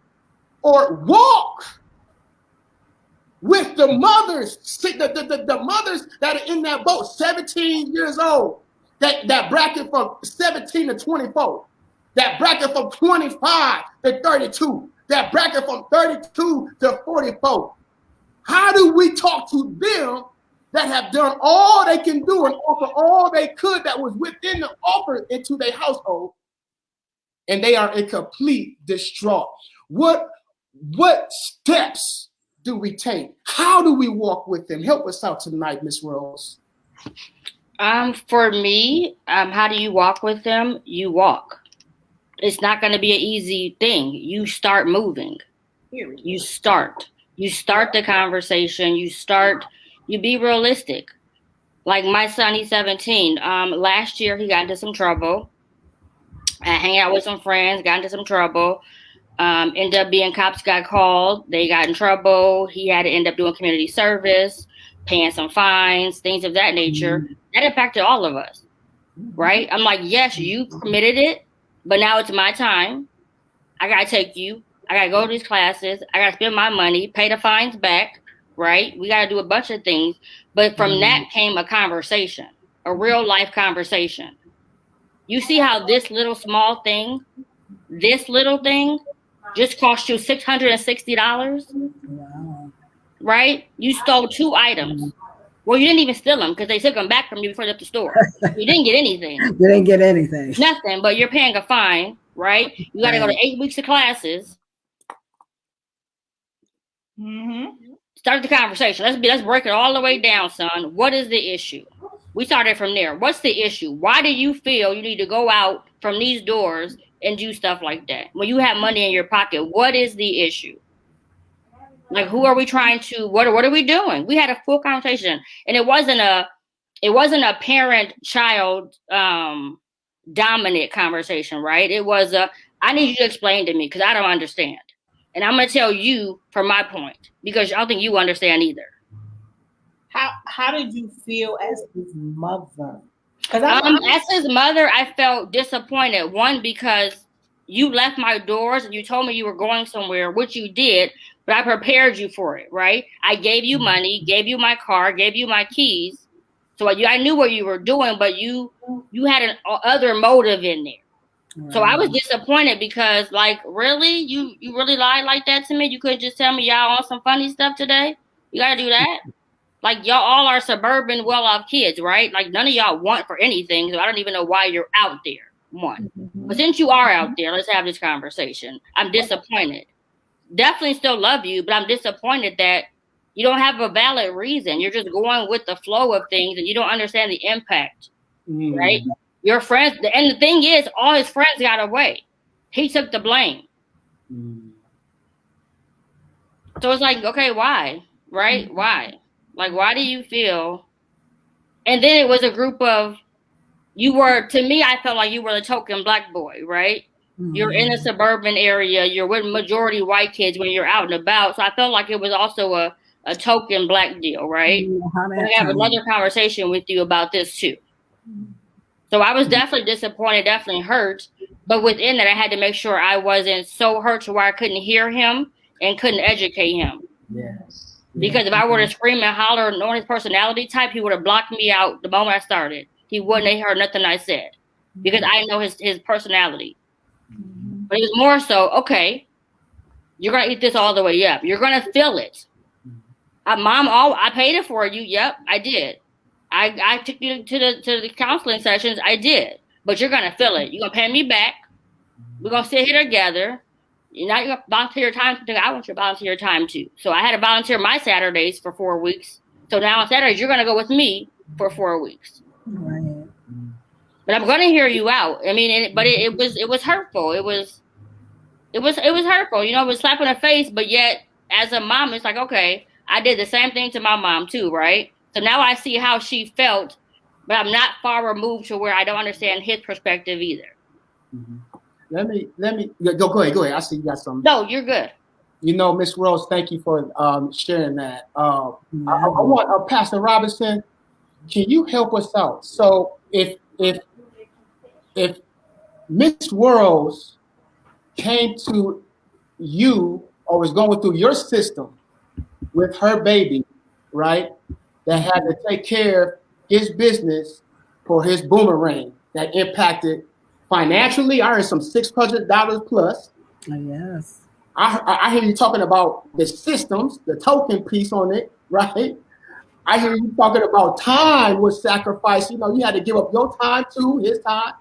S1: or walk with the mothers, the mothers that are in that boat, 17 years old, that bracket from 17 to 24, that bracket from 25 to 32, that bracket from 32 to 44. How do we talk to them that have done all they can do and offer all they could that was within the offer into their household, and they are in complete distraught? What steps do we take? How do we walk with them? Help us out tonight, Miss Worrells.
S4: For me, how do you walk with them? You walk. It's not going to be an easy thing. You start moving. You start the conversation. You be realistic. Like my son, he's 17. Last year he got into some trouble. I hang out with some friends, got into some trouble. Ended up being cops got called. They got in trouble. He had to end up doing community service, paying some fines, things of that nature. That impacted all of us, right? I'm like, yes, you committed it, but now it's my time. I got to take you. I got to go to these classes. I got to spend my money, pay the fines back, right? We got to do a bunch of things. But from that came a conversation, a real life conversation. You see how this little small thing, just cost you $660, right? You stole 2 items. Well, you didn't even steal them because they took them back from you before they left the store. You didn't get anything.
S3: You didn't get anything.
S4: Nothing, but you're paying a fine, right? You got to go to 8 weeks of classes. Start the conversation. Let's break it all the way down, son. What is the issue? We started from there. What's the issue? Why do you feel you need to go out from these doors and do stuff like that. When you have money in your pocket, what is the issue? Like, who are we trying to, what are we doing? We had a full conversation, and it wasn't a parent-child dominant conversation, right? It was I need you to explain to me because I don't understand. And I'm going to tell you from my point, because I don't think you understand either.
S2: How did you feel as his mother?
S4: As his mother, I felt disappointed. One, because you left my doors and you told me you were going somewhere, which you did, but I prepared you for it, right? I gave you money, gave you my car, gave you my keys. So I knew what you were doing, but you had an other motive in there. Right. So I was disappointed because, like, really? You really lied like that to me? You couldn't just tell me y'all on some funny stuff today? You got to do that? Like, y'all all are suburban, well-off kids, right? Like, none of y'all want for anything, so I don't even know why you're out there, one. But since you are out there, let's have this conversation. I'm disappointed. Definitely still love you, but I'm disappointed that you don't have a valid reason. You're just going with the flow of things, and you don't understand the impact, right? Your friends, and the thing is, all his friends got away. He took the blame. So it's like, okay, why? Right? Why? Like, why do you feel? And then it was a group of, to me, I felt like you were the token Black boy, right? You're in a suburban area. You're with majority white kids when you're out and about. So I felt like it was also a token Black deal, right? I have another conversation with you about this too. So I was definitely disappointed, definitely hurt. But within that, I had to make sure I wasn't so hurt to where I couldn't hear him and couldn't educate him.
S1: Yes.
S4: Because if I were to scream and holler on his personality type, he would have blocked me out the moment I started. He wouldn't have heard nothing I said because I know his personality. But it was more so, okay, you're going to eat this all the way up. You're going to feel it. Mom, I paid it for you. Yep, I did. I took you to the counseling sessions. I did. But you're going to feel it. You're going to pay me back. We're going to sit here together. You're not going to volunteer your time. I want you to volunteer your time too. So I had to volunteer my Saturdays for 4 weeks. So now on Saturdays, you're going to go with me for 4 weeks.
S3: Right.
S4: But I'm going to hear you out. I mean, but it was hurtful. It was hurtful. You know, it was slap in the face. But yet, as a mom, it's like, okay, I did the same thing to my mom too, right? So now I see how she felt, but I'm not far removed to where I don't understand his perspective either.
S1: Let me go ahead. I see you got something.
S4: No, you're good.
S1: You know, Miss Worrells, thank you for sharing that. I want Pastor Robinson. Can you help us out? So if Miss Worrells came to you or was going through your system with her baby, right, that had to take care of his business for his boomerang that impacted financially, I heard some $600 plus.
S3: Yes.
S1: I hear you talking about the systems, the token piece on it, right? I hear you talking about time was sacrificed. You know, you had to give up your time too, his time.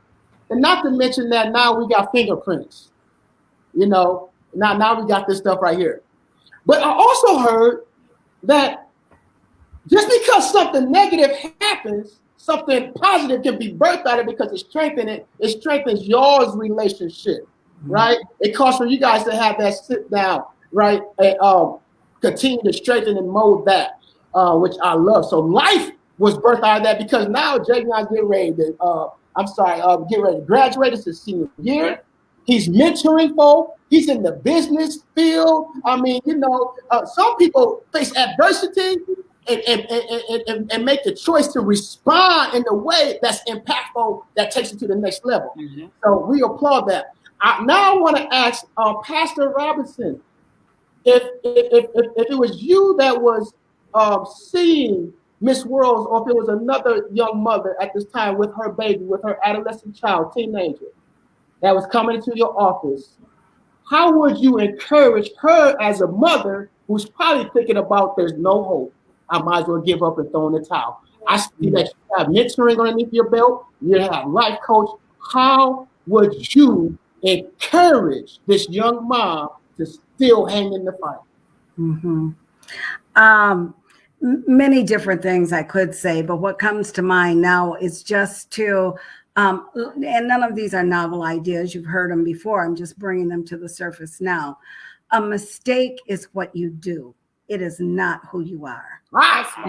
S1: And not to mention that now we got fingerprints. You know, now we got this stuff right here. But I also heard that just because something negative happens, something positive can be birthed out of it because it strengthens y'all's relationship, right? It calls for you guys to have that sit down, right? And continue to strengthen and mold that, which I love. So life was birthed out of that because now Javion's getting ready to, get ready to graduate. It's his senior year. He's mentoring folk. He's in the business field. I mean, you know, some people face adversity and make the choice to respond in a way that's impactful, that takes it to the next level. So we applaud that. Now I want to ask Pastor Robinson, if it was you that was seeing Miss Worrells, or if it was another young mother at this time with her baby, with her adolescent child, teenager, that was coming into your office, how would you encourage her as a mother who's probably thinking about there's no hope? I might as well give up and throw in the towel. I see that you have mentoring underneath your belt. You have life coach. How would you encourage this young mom to still hang in the fight?
S3: Many different things I could say, but what comes to mind now is just to And none of these are novel ideas. You've heard them before. I'm just bringing them to the surface now. A mistake is what you do. It is not who you are.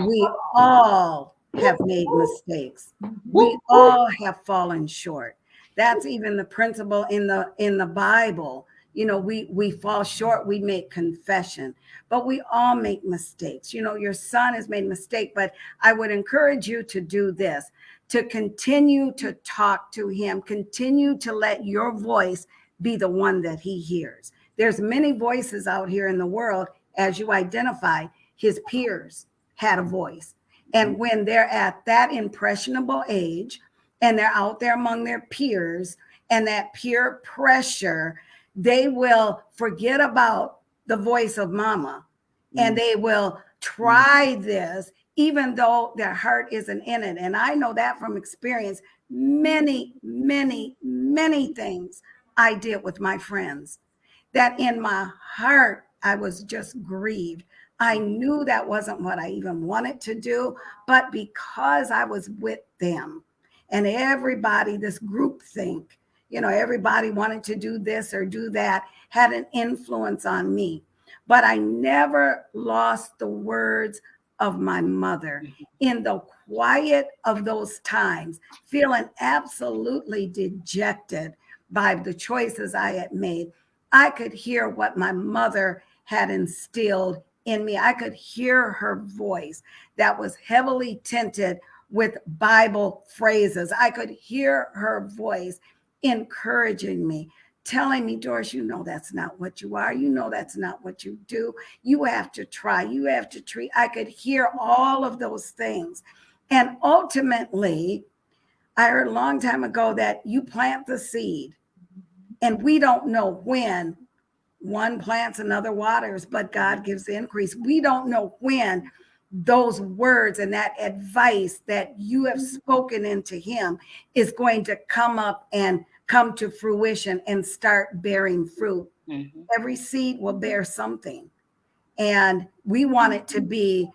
S3: We all have made mistakes. We all have fallen short. That's even the principle in the Bible. You know, we fall short, we make confession, but we all make mistakes. You know, your son has made a mistake, but I would encourage you to do this, to continue to talk to him, continue to let your voice be the one that he hears. There's many voices out here in the world, as you identified. His peers had a voice. And when they're at that impressionable age and they're out there among their peers and that peer pressure, they will forget about the voice of mama and they will try this, even though their heart isn't in it. And I know that from experience. Many, many, many things I did with my friends that in my heart, I was just grieved. I knew that wasn't what I even wanted to do, but because I was with them and everybody, this group think, you know, everybody wanted to do this or do that, had an influence on me. But I never lost the words of my mother in the quiet of those times, feeling absolutely dejected by the choices I had made. I could hear what my mother had instilled in me. I could hear her voice that was heavily tinted with Bible phrases. I could hear her voice encouraging me, telling me, Doris, you know that's not what you are. You know that's not what you do. You have to try. You have to treat. I could hear all of those things. And ultimately, I heard a long time ago that you plant the seed, and we don't know when one plants, another waters, but God gives the increase. We don't know when those words and that advice that you have spoken into him is going to come up and come to fruition and start bearing fruit. Mm-hmm. Every seed will bear something. And we want it to be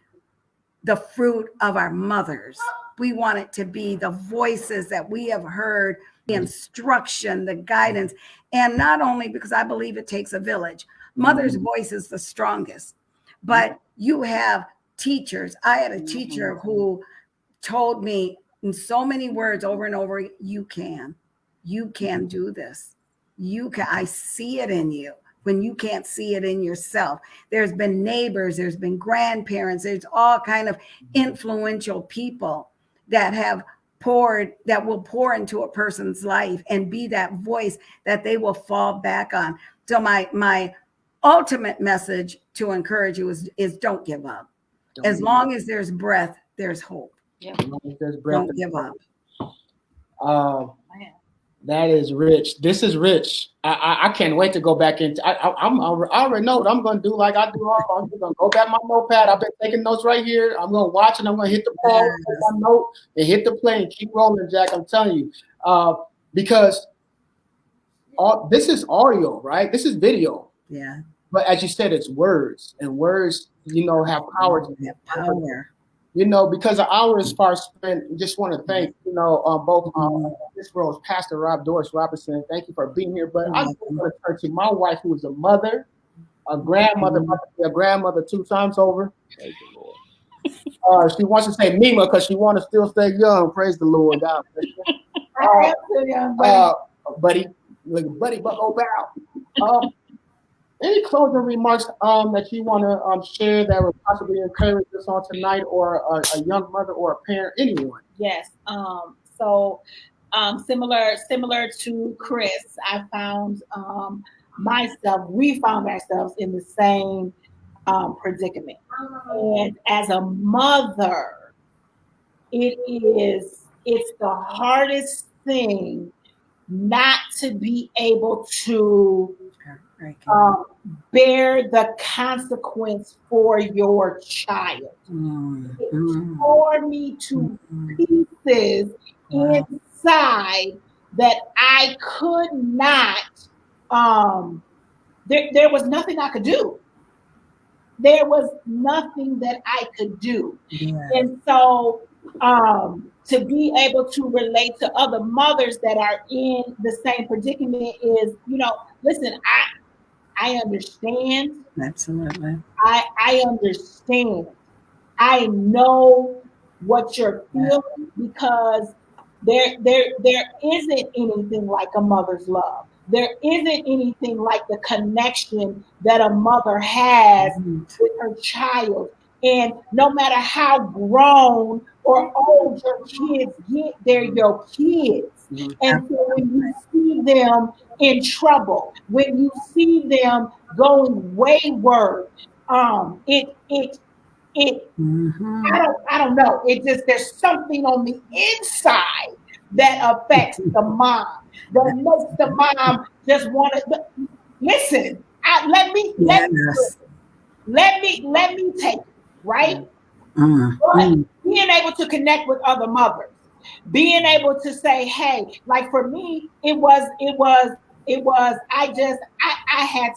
S3: the fruit of our mothers. We want it to be the voices that we have heard, the instruction, the guidance. And not only because I believe it takes a village. Mother's voice is the strongest. But you have teachers. I had a teacher who told me in so many words over and over, you can do this. You can, I see it in you when you can't see it in yourself. There's been neighbors, there's been grandparents, there's all kind of influential people that have poured, that will pour into a person's life and be that voice that they will fall back on. So my ultimate message to encourage you is don't give up. As long as there's breath, there's hope. Yeah. Don't give up.
S1: That is rich. This is rich. I can't wait to go back into. I already know what I'm going to do. Like I do. I'm going to go back my notepad. I've been taking notes right here. I'm going to watch and I'm going to hit the pause, take my note, and hit the play and keep rolling, Jack. I'm telling you, because this is audio, right? This is video.
S3: Yeah.
S1: But as you said, it's words, and words, you know, have power. You know, because the hour is far spent. Just want to thank, you know, both this Worrells, Pastor Rob, Doris Robinson. Thank you for being here. But I just want to turn to my wife, who is a mother, a grandmother, a grandmother 2 times over. Praise the Lord. She wants to say Mima because she wants to still stay young. Praise the Lord, God. Buddy, but go bow. Any closing remarks that you want to share that would possibly encourage us on tonight, or a young mother or a parent, anyone?
S2: Yes. So similar to Kris, I found we found ourselves in the same predicament. And as a mother, it's the hardest thing not to be able to bear the consequence for your child. It tore me to pieces inside that I could not, there was nothing I could do. There was nothing that I could do. Yeah. And so to be able to relate to other mothers that are in the same predicament is, listen, I understand.
S3: Absolutely.
S2: I understand. I know what you're feeling because there isn't anything like a mother's love. There isn't anything like the connection that a mother has with her child. And no matter how grown or old your kids get, they're your kids. And so when you see them in trouble, when you see them going wayward, it I don't know. It just there's something on the inside that affects the mom that makes the mom just want to listen. Let me take it, right. But being able to connect with other mothers, being able to say, hey, like for me, it was I had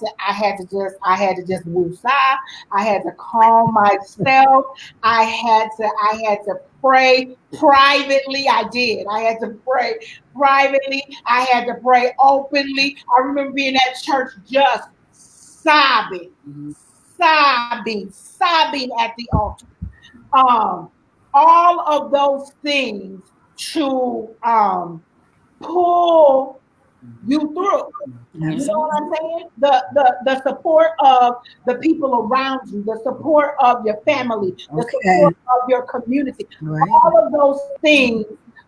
S2: to just woosah. I had to calm myself. I had to pray privately. I did. I had to pray privately. I had to pray openly. I remember being at church just sobbing at the altar. All of those things to pull you through. You know what I'm saying? The support of the people around you, the support of your family, the support of your community. All of those things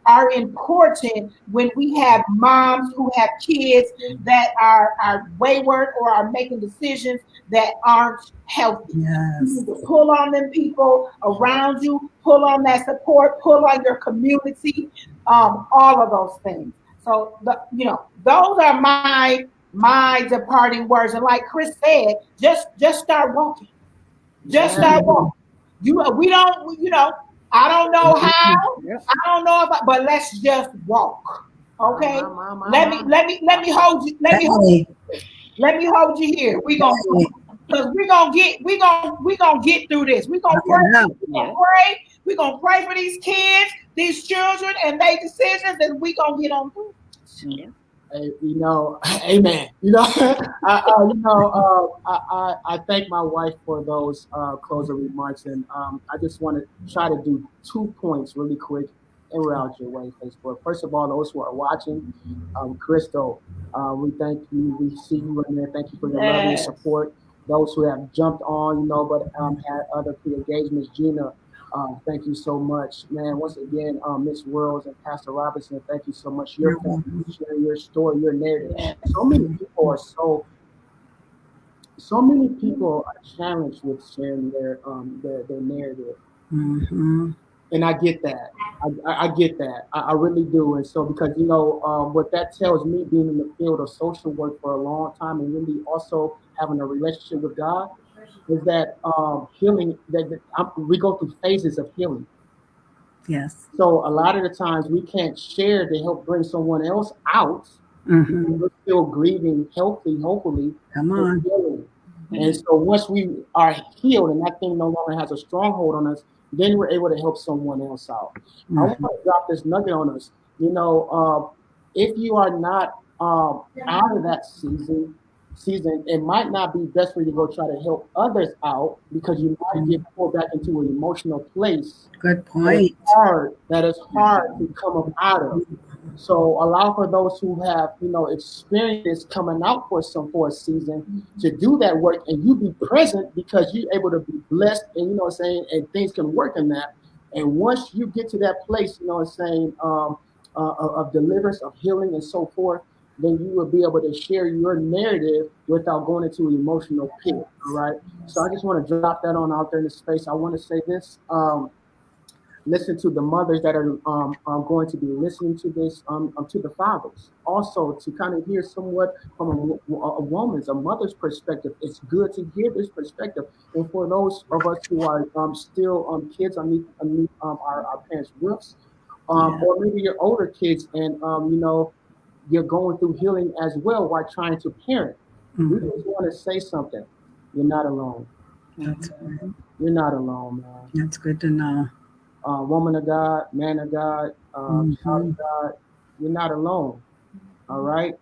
S2: are important when we have moms who have kids that are wayward or are making decisions that aren't healthy. You need to pull on them people around you, pull on that support, pull on your community, all of those things. So those are my departing words. And like Kris said, just start walking. Just start walking. I don't know how. I don't know if, but let's just walk. Okay. Let me hold you. Let me hold you here. We're gonna get through this. We're gonna pray. We're gonna pray for these kids, these children, and their decisions, and we're gonna get on through.
S1: Yeah. Amen. I thank my wife for those closing remarks, and I just want to try to do 2 points really quick, and we're out your way, Facebook. First of all, those who are watching, Crystal, we thank you. We see you in there. Thank you for your love and support. Those who have jumped on, but had other pre-engagements, Gina. Thank you so much, man. Once again, Miss Worrells and Pastor Robinson, thank you so much. Your family, sharing your story, your narrative. So many people are challenged with sharing their narrative, and I get that. I get that. I really do. And so because what that tells me, being in the field of social work for a long time, and really also having a relationship with God, is that healing, we go through phases of healing.
S3: Yes.
S1: So a lot of the times we can't share to help bring someone else out. We're still grieving healthy, hopefully.
S3: Come on.
S1: Healing. And so once we are healed and that thing no longer has a stronghold on us, then we're able to help someone else out. I want to drop this nugget on us. If you are not out of that season, it might not be best for you to go try to help others out because you might get pulled back into an emotional place.
S3: Good point.
S1: That is hard to come up out of. So allow for those who have, experience coming out for a season to do that work, and you be present because you're able to be blessed, and and things can work in that. And once you get to that place, of deliverance, of healing, and so forth, then you will be able to share your narrative without going into an emotional pit. All right. So I just want to drop that on out there in the space. I want to say this. Listen to the mothers that are going to be listening to this, to the fathers. Also, to kind of hear somewhat from a mother's perspective. It's good to hear this perspective. And for those of us who are still kids underneath our parents' roofs, or maybe your older kids, and you're going through healing as well while trying to parent. We just want to say something. You're not alone.
S3: That's right.
S1: You're not alone, man.
S3: That's good to know.
S1: woman of God, man of God, child of God, you're not alone. All right.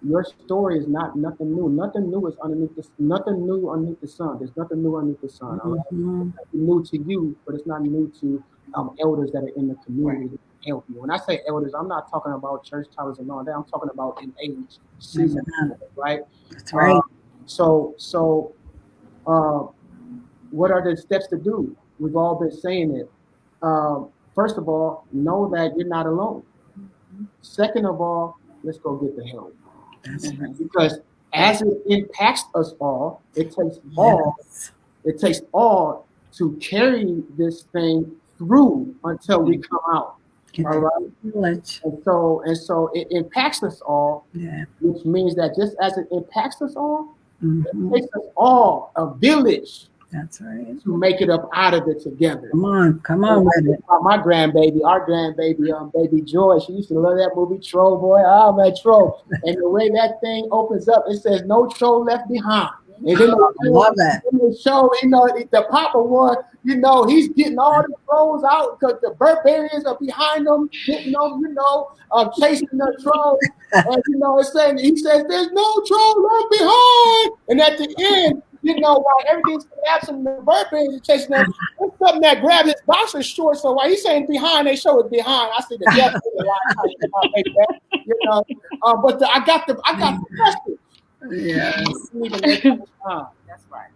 S1: Your story is not nothing new. Nothing new is underneath this. Nothing new underneath the sun. There's nothing new underneath the sun. All right. It's not new to you, but it's not new to elders that are in the community that can help you. When I say elders, I'm not talking about church towers and all that. I'm talking about in age, season, right?
S3: That's right.
S1: What are the steps to do? We've all been saying it. First of all, know that you're not alone. Second of all, let's go get the help.
S3: That's right.
S1: Because as it impacts us all, it takes all. It takes all to carry this thing through until we come out. All right. And so it impacts us all, which means that just as it impacts us all, it takes us all a village.
S3: That's right.
S1: To make it up out of it together.
S3: Come on with it.
S1: My grandbaby, our grandbaby, baby Joy, she used to love that movie Troll, boy. Oh, man, Troll. And the way that thing opens up, it says, "No troll left behind." And then
S3: love that.
S1: In the show, the Papa one, he's getting all the trolls out because the barbarians are behind them, getting them, chasing the trolls. And, it's saying, he says, "There's no troll left behind." And at the end, while everything's collapsing, the barbarians are chasing them. There's something that grabbed his boxer short. So while he's saying behind, they show it behind. I see the devil. But I got the message.
S3: Yes.
S2: That's right.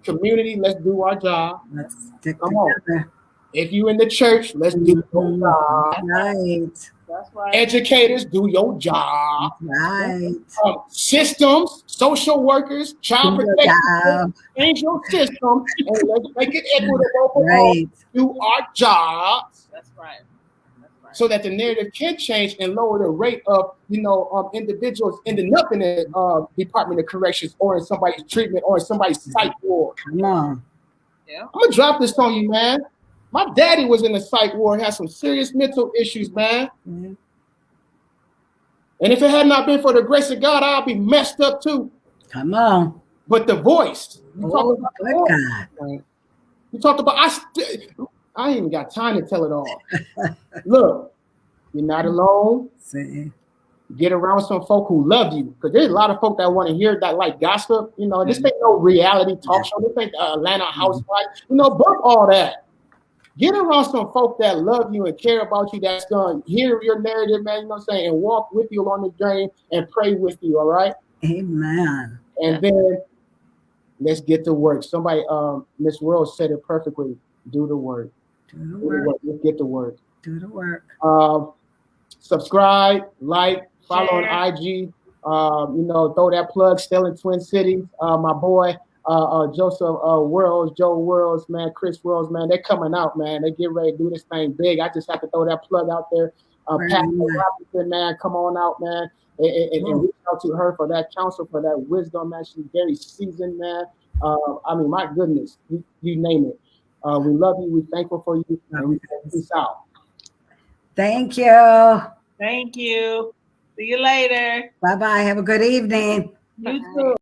S1: Community, let's do our job.
S3: Let's stick
S1: Come
S3: together.
S1: on. If you in the church, let's do your job.
S3: Right.
S2: That's right.
S1: Educators, do your job.
S3: Right.
S1: Systems, social workers, child protection, change your system, and let's make it equitable.
S3: Right.
S1: Do our jobs.
S2: That's right.
S1: So that the narrative can change and lower the rate of, individuals ending up in the Department of Corrections or in somebody's treatment or in somebody's psych ward.
S3: Come on.
S2: Yeah.
S1: I'm gonna drop this on you, man. My daddy was in the psych ward, had some serious mental issues, man.
S3: Mm-hmm.
S1: And if it had not been for the grace of God, I'd be messed up too.
S3: Come on.
S1: But the voice. You talk about the voice,
S3: God.
S1: You talked about I ain't even got time to tell it all. Look, you're not alone.
S3: See.
S1: Get around some folk who love you. Because there's a lot of folk that want to hear that like gossip. This ain't no reality talk show. This ain't Atlanta Housewives. Bump all that. Get around some folk that love you and care about you, that's going to hear your narrative, man, and walk with you along the journey and pray with you, all right?
S3: Amen.
S1: And then let's get to work. Somebody, Miss Worrells said it perfectly. Do the work.
S3: Do the work.
S1: Let's get to work.
S3: Do the work.
S1: Subscribe, like, follow on IG. Throw that plug, still in Twin Cities. My boy, Joseph Worrells, Joe Worrells, man, Kris Worrells, man, they're coming out, man. They get ready to do this thing big. I just have to throw that plug out there. Pat Robinson, man, come on out, man, and reach out to her for that counsel, for that wisdom, man. She's very seasoned, man. My goodness, you name it. We love you. We're thankful for you. And we peace out.
S3: Thank you.
S2: Thank you. See you later.
S3: Bye-bye. Have a good evening.
S2: You too.